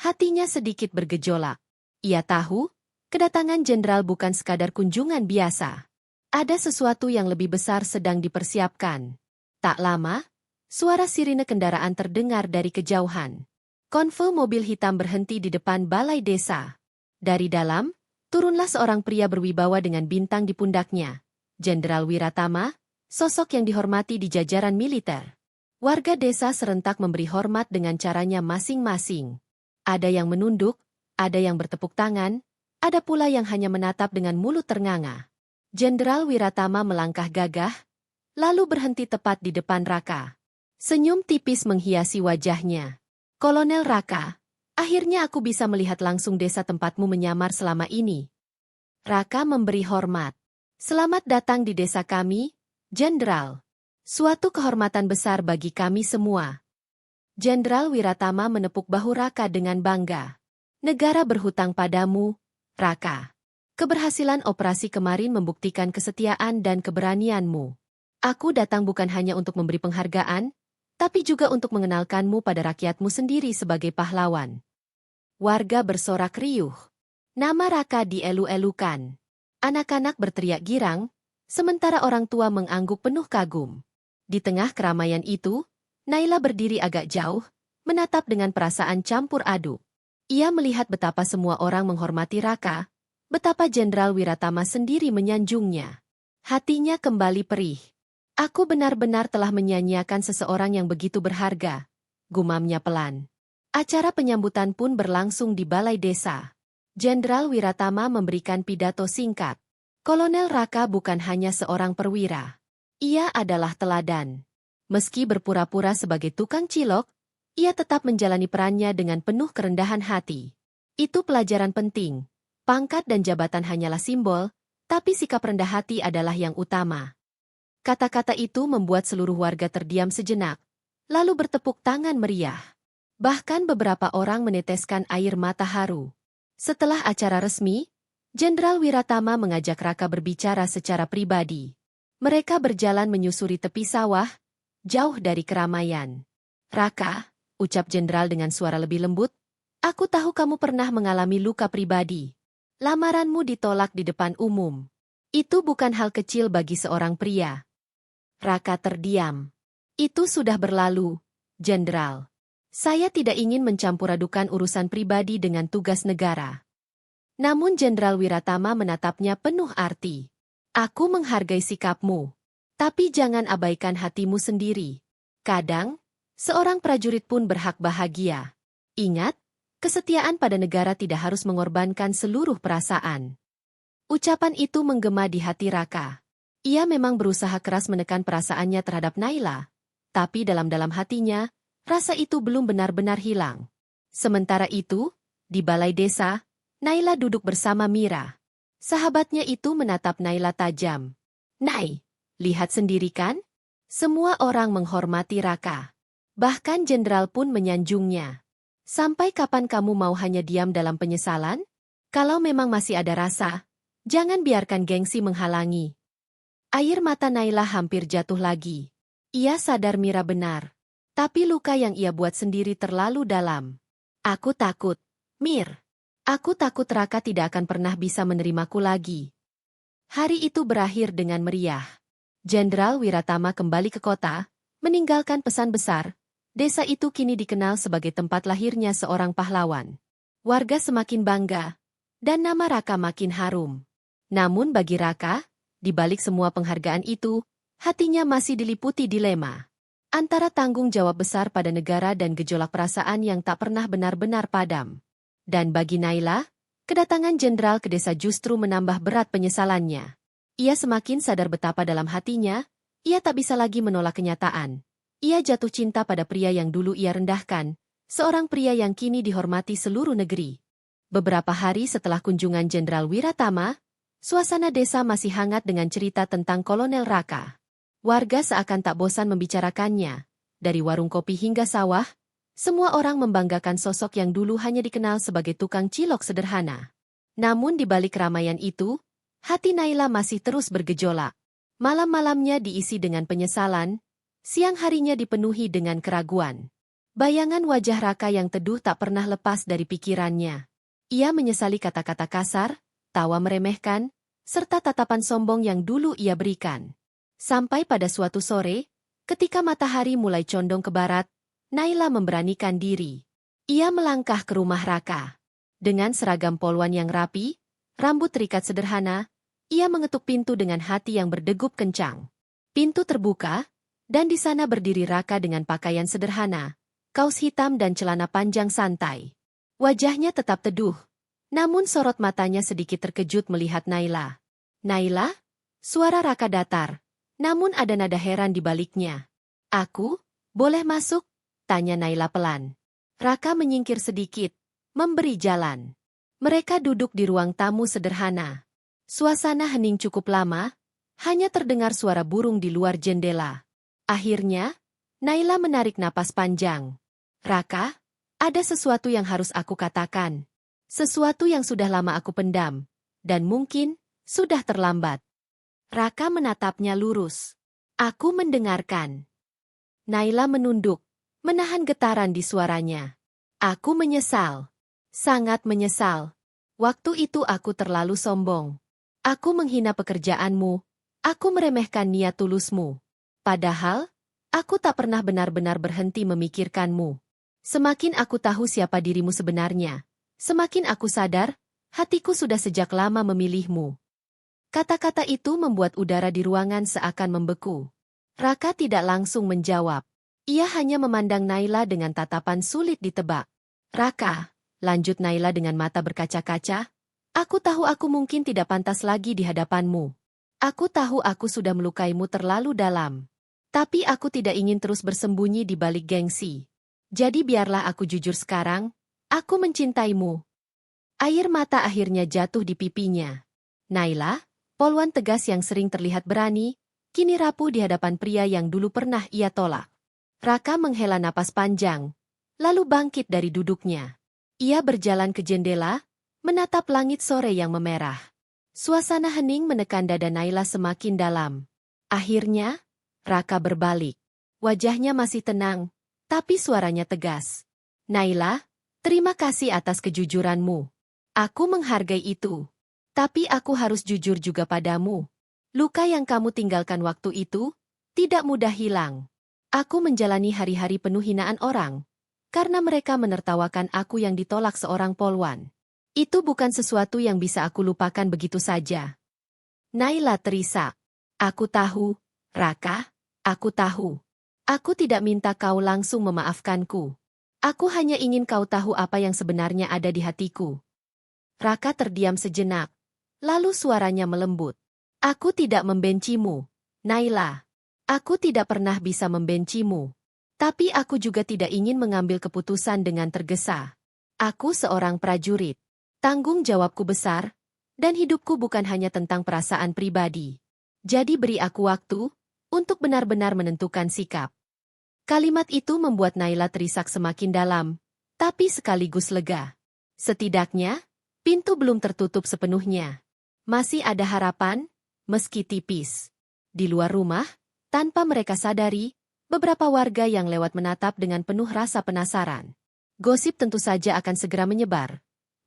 hatinya sedikit bergejolak. Ia tahu, kedatangan jenderal bukan sekadar kunjungan biasa. Ada sesuatu yang lebih besar sedang dipersiapkan. Tak lama, suara sirine kendaraan terdengar dari kejauhan. Konvoi mobil hitam berhenti di depan balai desa. Dari dalam, turunlah seorang pria berwibawa dengan bintang di pundaknya. Jenderal Wiratama, sosok yang dihormati di jajaran militer. Warga desa serentak memberi hormat dengan caranya masing-masing. Ada yang menunduk, ada yang bertepuk tangan, ada pula yang hanya menatap dengan mulut ternganga. Jenderal Wiratama melangkah gagah, lalu berhenti tepat di depan Raka. Senyum tipis menghiasi wajahnya. Kolonel Raka, akhirnya aku bisa melihat langsung desa tempatmu menyamar selama ini. Raka memberi hormat. Selamat datang di desa kami, Jenderal. Suatu kehormatan besar bagi kami semua. Jenderal Wiratama menepuk bahu Raka dengan bangga. Negara berhutang padamu, Raka. Keberhasilan operasi kemarin membuktikan kesetiaan dan keberanianmu. Aku datang bukan hanya untuk memberi penghargaan, tapi juga untuk mengenalkanmu pada rakyatmu sendiri sebagai pahlawan. Warga bersorak riuh. Nama Raka dielu-elukan. Anak-anak berteriak girang, sementara orang tua mengangguk penuh kagum. Di tengah keramaian itu, Naila berdiri agak jauh, menatap dengan perasaan campur aduk. Ia melihat betapa semua orang menghormati Raka, betapa Jenderal Wiratama sendiri menyanjungnya. Hatinya kembali perih. Aku benar-benar telah menyanyiakan seseorang yang begitu berharga, gumamnya pelan. Acara penyambutan pun berlangsung di balai desa. Jenderal Wiratama memberikan pidato singkat. Kolonel Raka bukan hanya seorang perwira. Ia adalah teladan. Meski berpura-pura sebagai tukang cilok, ia tetap menjalani perannya dengan penuh kerendahan hati. Itu pelajaran penting. Pangkat dan jabatan hanyalah simbol, tapi sikap rendah hati adalah yang utama. Kata-kata itu membuat seluruh warga terdiam sejenak, lalu bertepuk tangan meriah. Bahkan beberapa orang meneteskan air mata haru. Setelah acara resmi, Jenderal Wiratama mengajak Raka berbicara secara pribadi. Mereka berjalan menyusuri tepi sawah, jauh dari keramaian. Raka, ucap jenderal dengan suara lebih lembut, aku tahu kamu pernah mengalami luka pribadi. Lamaranmu ditolak di depan umum. Itu bukan hal kecil bagi seorang pria. Raka terdiam. Itu sudah berlalu, Jenderal. Saya tidak ingin mencampur-adukan urusan pribadi dengan tugas negara. Namun Jenderal Wiratama menatapnya penuh arti. Aku menghargai sikapmu. Tapi jangan abaikan hatimu sendiri. Kadang, seorang prajurit pun berhak bahagia. Ingat, kesetiaan pada negara tidak harus mengorbankan seluruh perasaan. Ucapan itu menggema di hati Raka. Ia memang berusaha keras menekan perasaannya terhadap Naila, tapi dalam-dalam hatinya, rasa itu belum benar-benar hilang. Sementara itu, di balai desa, Naila duduk bersama Mira. Sahabatnya itu menatap Naila tajam. Nai, lihat sendiri kan? Semua orang menghormati Raka. Bahkan jenderal pun menyanjungnya. Sampai kapan kamu mau hanya diam dalam penyesalan? Kalau memang masih ada rasa, jangan biarkan gengsi menghalangi. Air mata Naila hampir jatuh lagi. Ia sadar Mira benar. Tapi luka yang ia buat sendiri terlalu dalam. Aku takut, Mir. Aku takut Raka tidak akan pernah bisa menerimaku lagi. Hari itu berakhir dengan meriah. Jenderal Wiratama kembali ke kota, meninggalkan pesan besar. Desa itu kini dikenal sebagai tempat lahirnya seorang pahlawan. Warga semakin bangga, dan nama Raka makin harum. Namun bagi Raka, di balik semua penghargaan itu, hatinya masih diliputi dilema. Antara tanggung jawab besar pada negara dan gejolak perasaan yang tak pernah benar-benar padam. Dan bagi Naila, kedatangan jenderal ke desa justru menambah berat penyesalannya. Ia semakin sadar betapa dalam hatinya, ia tak bisa lagi menolak kenyataan. Ia jatuh cinta pada pria yang dulu ia rendahkan, seorang pria yang kini dihormati seluruh negeri. Beberapa hari setelah kunjungan Jenderal Wiratama, Suasana desa masih hangat dengan cerita tentang Kolonel Raka. Warga seakan tak bosan membicarakannya. Dari warung kopi hingga sawah, semua orang membanggakan sosok yang dulu hanya dikenal sebagai tukang cilok sederhana. Namun di balik keramaian itu, hati Naila masih terus bergejolak. Malam-malamnya diisi dengan penyesalan, siang harinya dipenuhi dengan keraguan. Bayangan wajah Raka yang teduh tak pernah lepas dari pikirannya. Ia menyesali kata-kata kasar, tawa meremehkan, serta tatapan sombong yang dulu ia berikan. Sampai pada suatu sore, ketika matahari mulai condong ke barat, Naila memberanikan diri. Ia melangkah ke rumah Raka. Dengan seragam polwan yang rapi, rambut terikat sederhana, ia mengetuk pintu dengan hati yang berdegup kencang. Pintu terbuka, dan di sana berdiri Raka dengan pakaian sederhana, kaos hitam dan celana panjang santai. Wajahnya tetap teduh, namun sorot matanya sedikit terkejut melihat Naila. "Naila?" Suara Raka datar, namun ada nada heran di baliknya. "Aku? Boleh masuk?" tanya Naila pelan. Raka menyingkir sedikit, memberi jalan. Mereka duduk di ruang tamu sederhana. Suasana hening cukup lama, hanya terdengar suara burung di luar jendela. Akhirnya, Naila menarik napas panjang. "Raka, ada sesuatu yang harus aku katakan. Sesuatu yang sudah lama aku pendam, dan mungkin sudah terlambat." Raka menatapnya lurus. "Aku mendengarkan." Naila menunduk, menahan getaran di suaranya. "Aku menyesal. Sangat menyesal. Waktu itu aku terlalu sombong. Aku menghina pekerjaanmu, aku meremehkan niat tulusmu. Padahal, aku tak pernah benar-benar berhenti memikirkanmu. Semakin aku tahu siapa dirimu sebenarnya, semakin aku sadar, hatiku sudah sejak lama memilihmu." Kata-kata itu membuat udara di ruangan seakan membeku. Raka tidak langsung menjawab. Ia hanya memandang Naila dengan tatapan sulit ditebak. "Raka," lanjut Naila dengan mata berkaca-kaca, "aku tahu aku mungkin tidak pantas lagi di hadapanmu. Aku tahu aku sudah melukaimu terlalu dalam. Tapi aku tidak ingin terus bersembunyi di balik gengsi. Jadi biarlah aku jujur sekarang, aku mencintaimu." Air mata akhirnya jatuh di pipinya. Naila, polwan tegas yang sering terlihat berani, kini rapuh di hadapan pria yang dulu pernah ia tolak. Raka menghela napas panjang, lalu bangkit dari duduknya. Ia berjalan ke jendela, menatap langit sore yang memerah. Suasana hening menekan dada Naila semakin dalam. Akhirnya, Raka berbalik. Wajahnya masih tenang, tapi suaranya tegas. "Naila, terima kasih atas kejujuranmu. Aku menghargai itu. Tapi aku harus jujur juga padamu. Luka yang kamu tinggalkan waktu itu, tidak mudah hilang. Aku menjalani hari-hari penuh hinaan orang, karena mereka menertawakan aku yang ditolak seorang polwan. Itu bukan sesuatu yang bisa aku lupakan begitu saja." Naila terisak. "Aku tahu, Raka, aku tahu. Aku tidak minta kau langsung memaafkanku. Aku hanya ingin kau tahu apa yang sebenarnya ada di hatiku." Raka terdiam sejenak, lalu suaranya melembut. "Aku tidak membencimu, Naila. Aku tidak pernah bisa membencimu. Tapi aku juga tidak ingin mengambil keputusan dengan tergesa. Aku seorang prajurit. Tanggung jawabku besar, dan hidupku bukan hanya tentang perasaan pribadi. Jadi beri aku waktu untuk benar-benar menentukan sikap." Kalimat itu membuat Naila terisak semakin dalam, tapi sekaligus lega. Setidaknya, pintu belum tertutup sepenuhnya. Masih ada harapan, meski tipis. Di luar rumah, tanpa mereka sadari, beberapa warga yang lewat menatap dengan penuh rasa penasaran. Gosip tentu saja akan segera menyebar.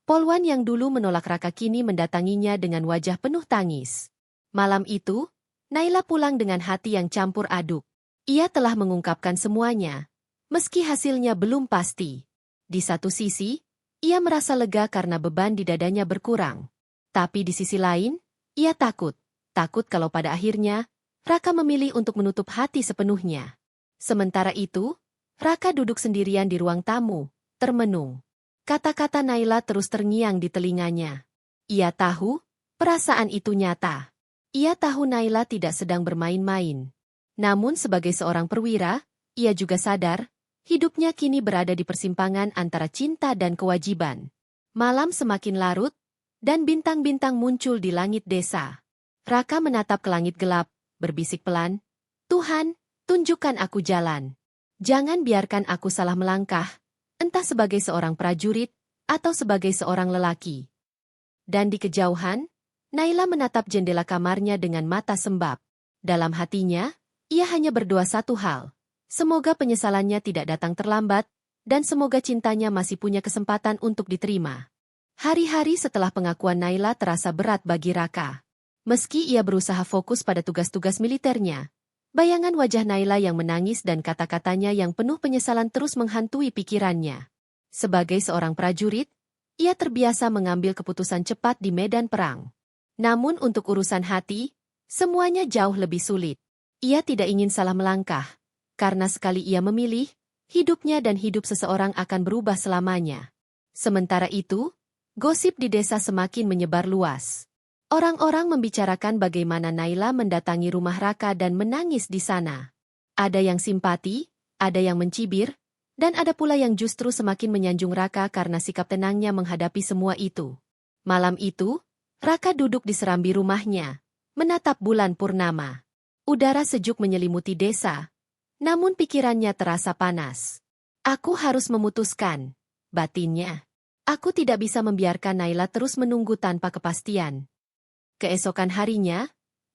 Polwan yang dulu menolak Raka kini mendatanginya dengan wajah penuh tangis. Malam itu, Naila pulang dengan hati yang campur aduk. Ia telah mengungkapkan semuanya, meski hasilnya belum pasti. Di satu sisi, ia merasa lega karena beban di dadanya berkurang. Tapi di sisi lain, ia takut kalau pada akhirnya, Raka memilih untuk menutup hati sepenuhnya. Sementara itu, Raka duduk sendirian di ruang tamu, termenung. Kata-kata Naila terus terngiang di telinganya. Ia tahu, perasaan itu nyata. Ia tahu Naila tidak sedang bermain-main. Namun sebagai seorang perwira, ia juga sadar, hidupnya kini berada di persimpangan antara cinta dan kewajiban. Malam semakin larut, dan bintang-bintang muncul di langit desa. Raka menatap ke langit gelap, berbisik pelan, "Tuhan, tunjukkan aku jalan. Jangan biarkan aku salah melangkah, entah sebagai seorang prajurit atau sebagai seorang lelaki." Dan di kejauhan, Naila menatap jendela kamarnya dengan mata sembab. Dalam hatinya, ia hanya berdoa satu hal. Semoga penyesalannya tidak datang terlambat, dan semoga cintanya masih punya kesempatan untuk diterima. Hari-hari setelah pengakuan Naila terasa berat bagi Raka. Meski ia berusaha fokus pada tugas-tugas militernya, bayangan wajah Naila yang menangis dan kata-katanya yang penuh penyesalan terus menghantui pikirannya. Sebagai seorang prajurit, ia terbiasa mengambil keputusan cepat di medan perang. Namun untuk urusan hati, semuanya jauh lebih sulit. Ia tidak ingin salah melangkah, karena sekali ia memilih, hidupnya dan hidup seseorang akan berubah selamanya. Sementara itu, gosip di desa semakin menyebar luas. Orang-orang membicarakan bagaimana Naila mendatangi rumah Raka dan menangis di sana. Ada yang simpati, ada yang mencibir, dan ada pula yang justru semakin menyanjung Raka karena sikap tenangnya menghadapi semua itu. Malam itu, Raka duduk di serambi rumahnya, menatap bulan purnama. Udara sejuk menyelimuti desa, namun pikirannya terasa panas. "Aku harus memutuskan," batinnya. "Aku tidak bisa membiarkan Naila terus menunggu tanpa kepastian." Keesokan harinya,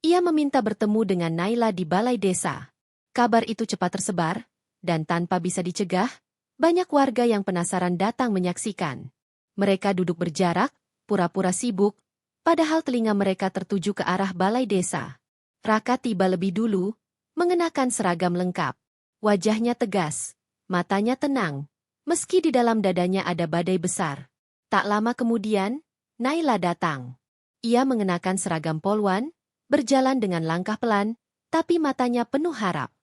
ia meminta bertemu dengan Naila di balai desa. Kabar itu cepat tersebar, dan tanpa bisa dicegah, banyak warga yang penasaran datang menyaksikan. Mereka duduk berjarak, pura-pura sibuk, padahal telinga mereka tertuju ke arah balai desa. Raka tiba lebih dulu, mengenakan seragam lengkap. Wajahnya tegas, matanya tenang, meski di dalam dadanya ada badai besar. Tak lama kemudian, Naila datang. Ia mengenakan seragam polwan, berjalan dengan langkah pelan, tapi matanya penuh harap.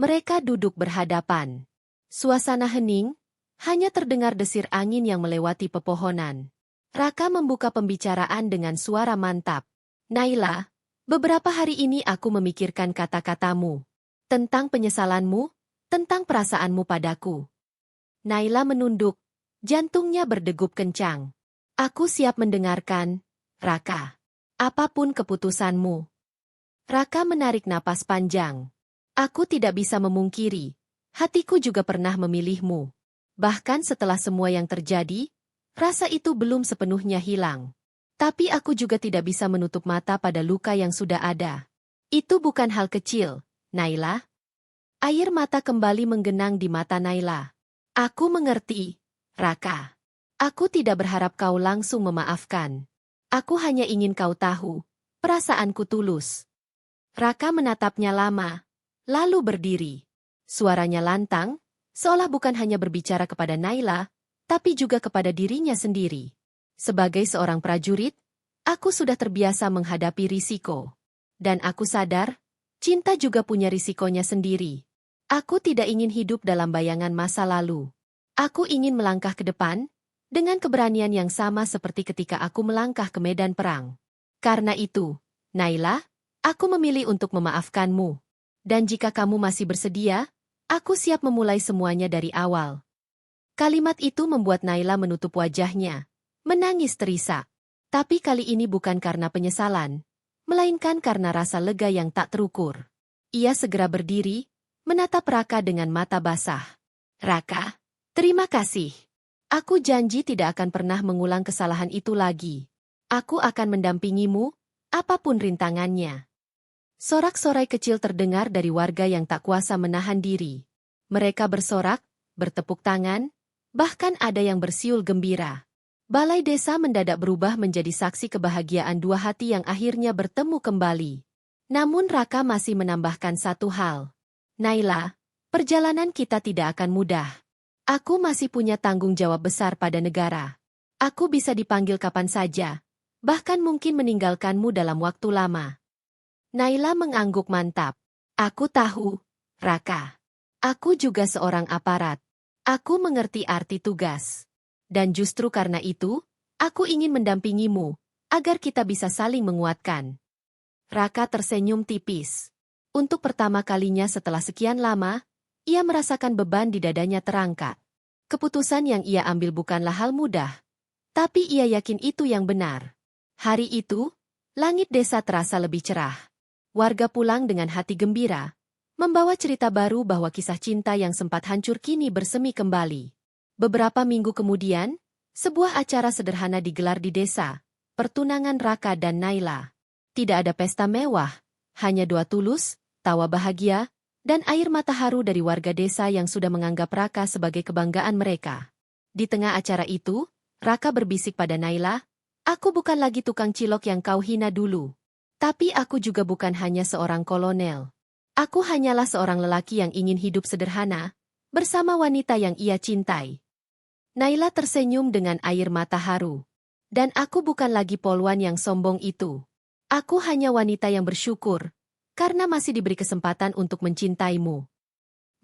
Mereka duduk berhadapan. Suasana hening, hanya terdengar desir angin yang melewati pepohonan. Raka membuka pembicaraan dengan suara mantap. "Naila, beberapa hari ini aku memikirkan kata-katamu. Tentang penyesalanmu, tentang perasaanmu padaku." Naila menunduk, jantungnya berdegup kencang. "Aku siap mendengarkan, Raka. Apapun keputusanmu." Raka menarik napas panjang. "Aku tidak bisa memungkiri, hatiku juga pernah memilihmu. Bahkan setelah semua yang terjadi, rasa itu belum sepenuhnya hilang. Tapi aku juga tidak bisa menutup mata pada luka yang sudah ada. Itu bukan hal kecil, Naila." Air mata kembali menggenang di mata Naila. "Aku mengerti, Raka. Aku tidak berharap kau langsung memaafkan. Aku hanya ingin kau tahu, perasaanku tulus." Raka menatapnya lama, lalu berdiri. Suaranya lantang, seolah bukan hanya berbicara kepada Naila, tapi juga kepada dirinya sendiri. "Sebagai seorang prajurit, aku sudah terbiasa menghadapi risiko. Dan aku sadar, cinta juga punya risikonya sendiri. Aku tidak ingin hidup dalam bayangan masa lalu. Aku ingin melangkah ke depan, dengan keberanian yang sama seperti ketika aku melangkah ke medan perang. Karena itu, Naila, aku memilih untuk memaafkanmu. Dan jika kamu masih bersedia, aku siap memulai semuanya dari awal." Kalimat itu membuat Naila menutup wajahnya, menangis terisak. Tapi kali ini bukan karena penyesalan, melainkan karena rasa lega yang tak terukur. Ia segera berdiri, menatap Raka dengan mata basah. "Raka, terima kasih. Aku janji tidak akan pernah mengulang kesalahan itu lagi. Aku akan mendampingimu, apapun rintangannya." Sorak-sorai kecil terdengar dari warga yang tak kuasa menahan diri. Mereka bersorak, bertepuk tangan, bahkan ada yang bersiul gembira. Balai desa mendadak berubah menjadi saksi kebahagiaan dua hati yang akhirnya bertemu kembali. Namun Raka masih menambahkan satu hal. "Naila, perjalanan kita tidak akan mudah. Aku masih punya tanggung jawab besar pada negara. Aku bisa dipanggil kapan saja, bahkan mungkin meninggalkanmu dalam waktu lama." Naila mengangguk mantap. "Aku tahu, Raka. Aku juga seorang aparat. Aku mengerti arti tugas. Dan justru karena itu, aku ingin mendampingimu, agar kita bisa saling menguatkan." Raka tersenyum tipis. Untuk pertama kalinya setelah sekian lama, ia merasakan beban di dadanya terangkat. Keputusan yang ia ambil bukanlah hal mudah, tapi ia yakin itu yang benar. Hari itu, langit desa terasa lebih cerah. Warga pulang dengan hati gembira, membawa cerita baru bahwa kisah cinta yang sempat hancur kini bersemi kembali. Beberapa minggu kemudian, sebuah acara sederhana digelar di desa, pertunangan Raka dan Naila. Tidak ada pesta mewah, hanya doa tulus, tawa bahagia, dan air mata haru dari warga desa yang sudah menganggap Raka sebagai kebanggaan mereka. Di tengah acara itu, Raka berbisik pada Naila, "Aku bukan lagi tukang cilok yang kau hina dulu. Tapi aku juga bukan hanya seorang kolonel. Aku hanyalah seorang lelaki yang ingin hidup sederhana, bersama wanita yang ia cintai." Naila tersenyum dengan air mata haru. "Dan aku bukan lagi polwan yang sombong itu. Aku hanya wanita yang bersyukur, karena masih diberi kesempatan untuk mencintaimu."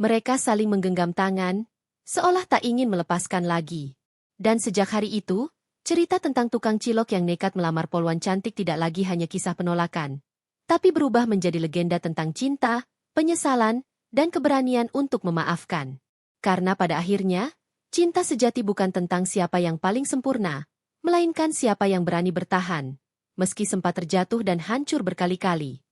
Mereka saling menggenggam tangan, seolah tak ingin melepaskan lagi. Dan sejak hari itu, cerita tentang tukang cilok yang nekat melamar polwan cantik tidak lagi hanya kisah penolakan, tapi berubah menjadi legenda tentang cinta, penyesalan, dan keberanian untuk memaafkan. Karena pada akhirnya, cinta sejati bukan tentang siapa yang paling sempurna, melainkan siapa yang berani bertahan, meski sempat terjatuh dan hancur berkali-kali.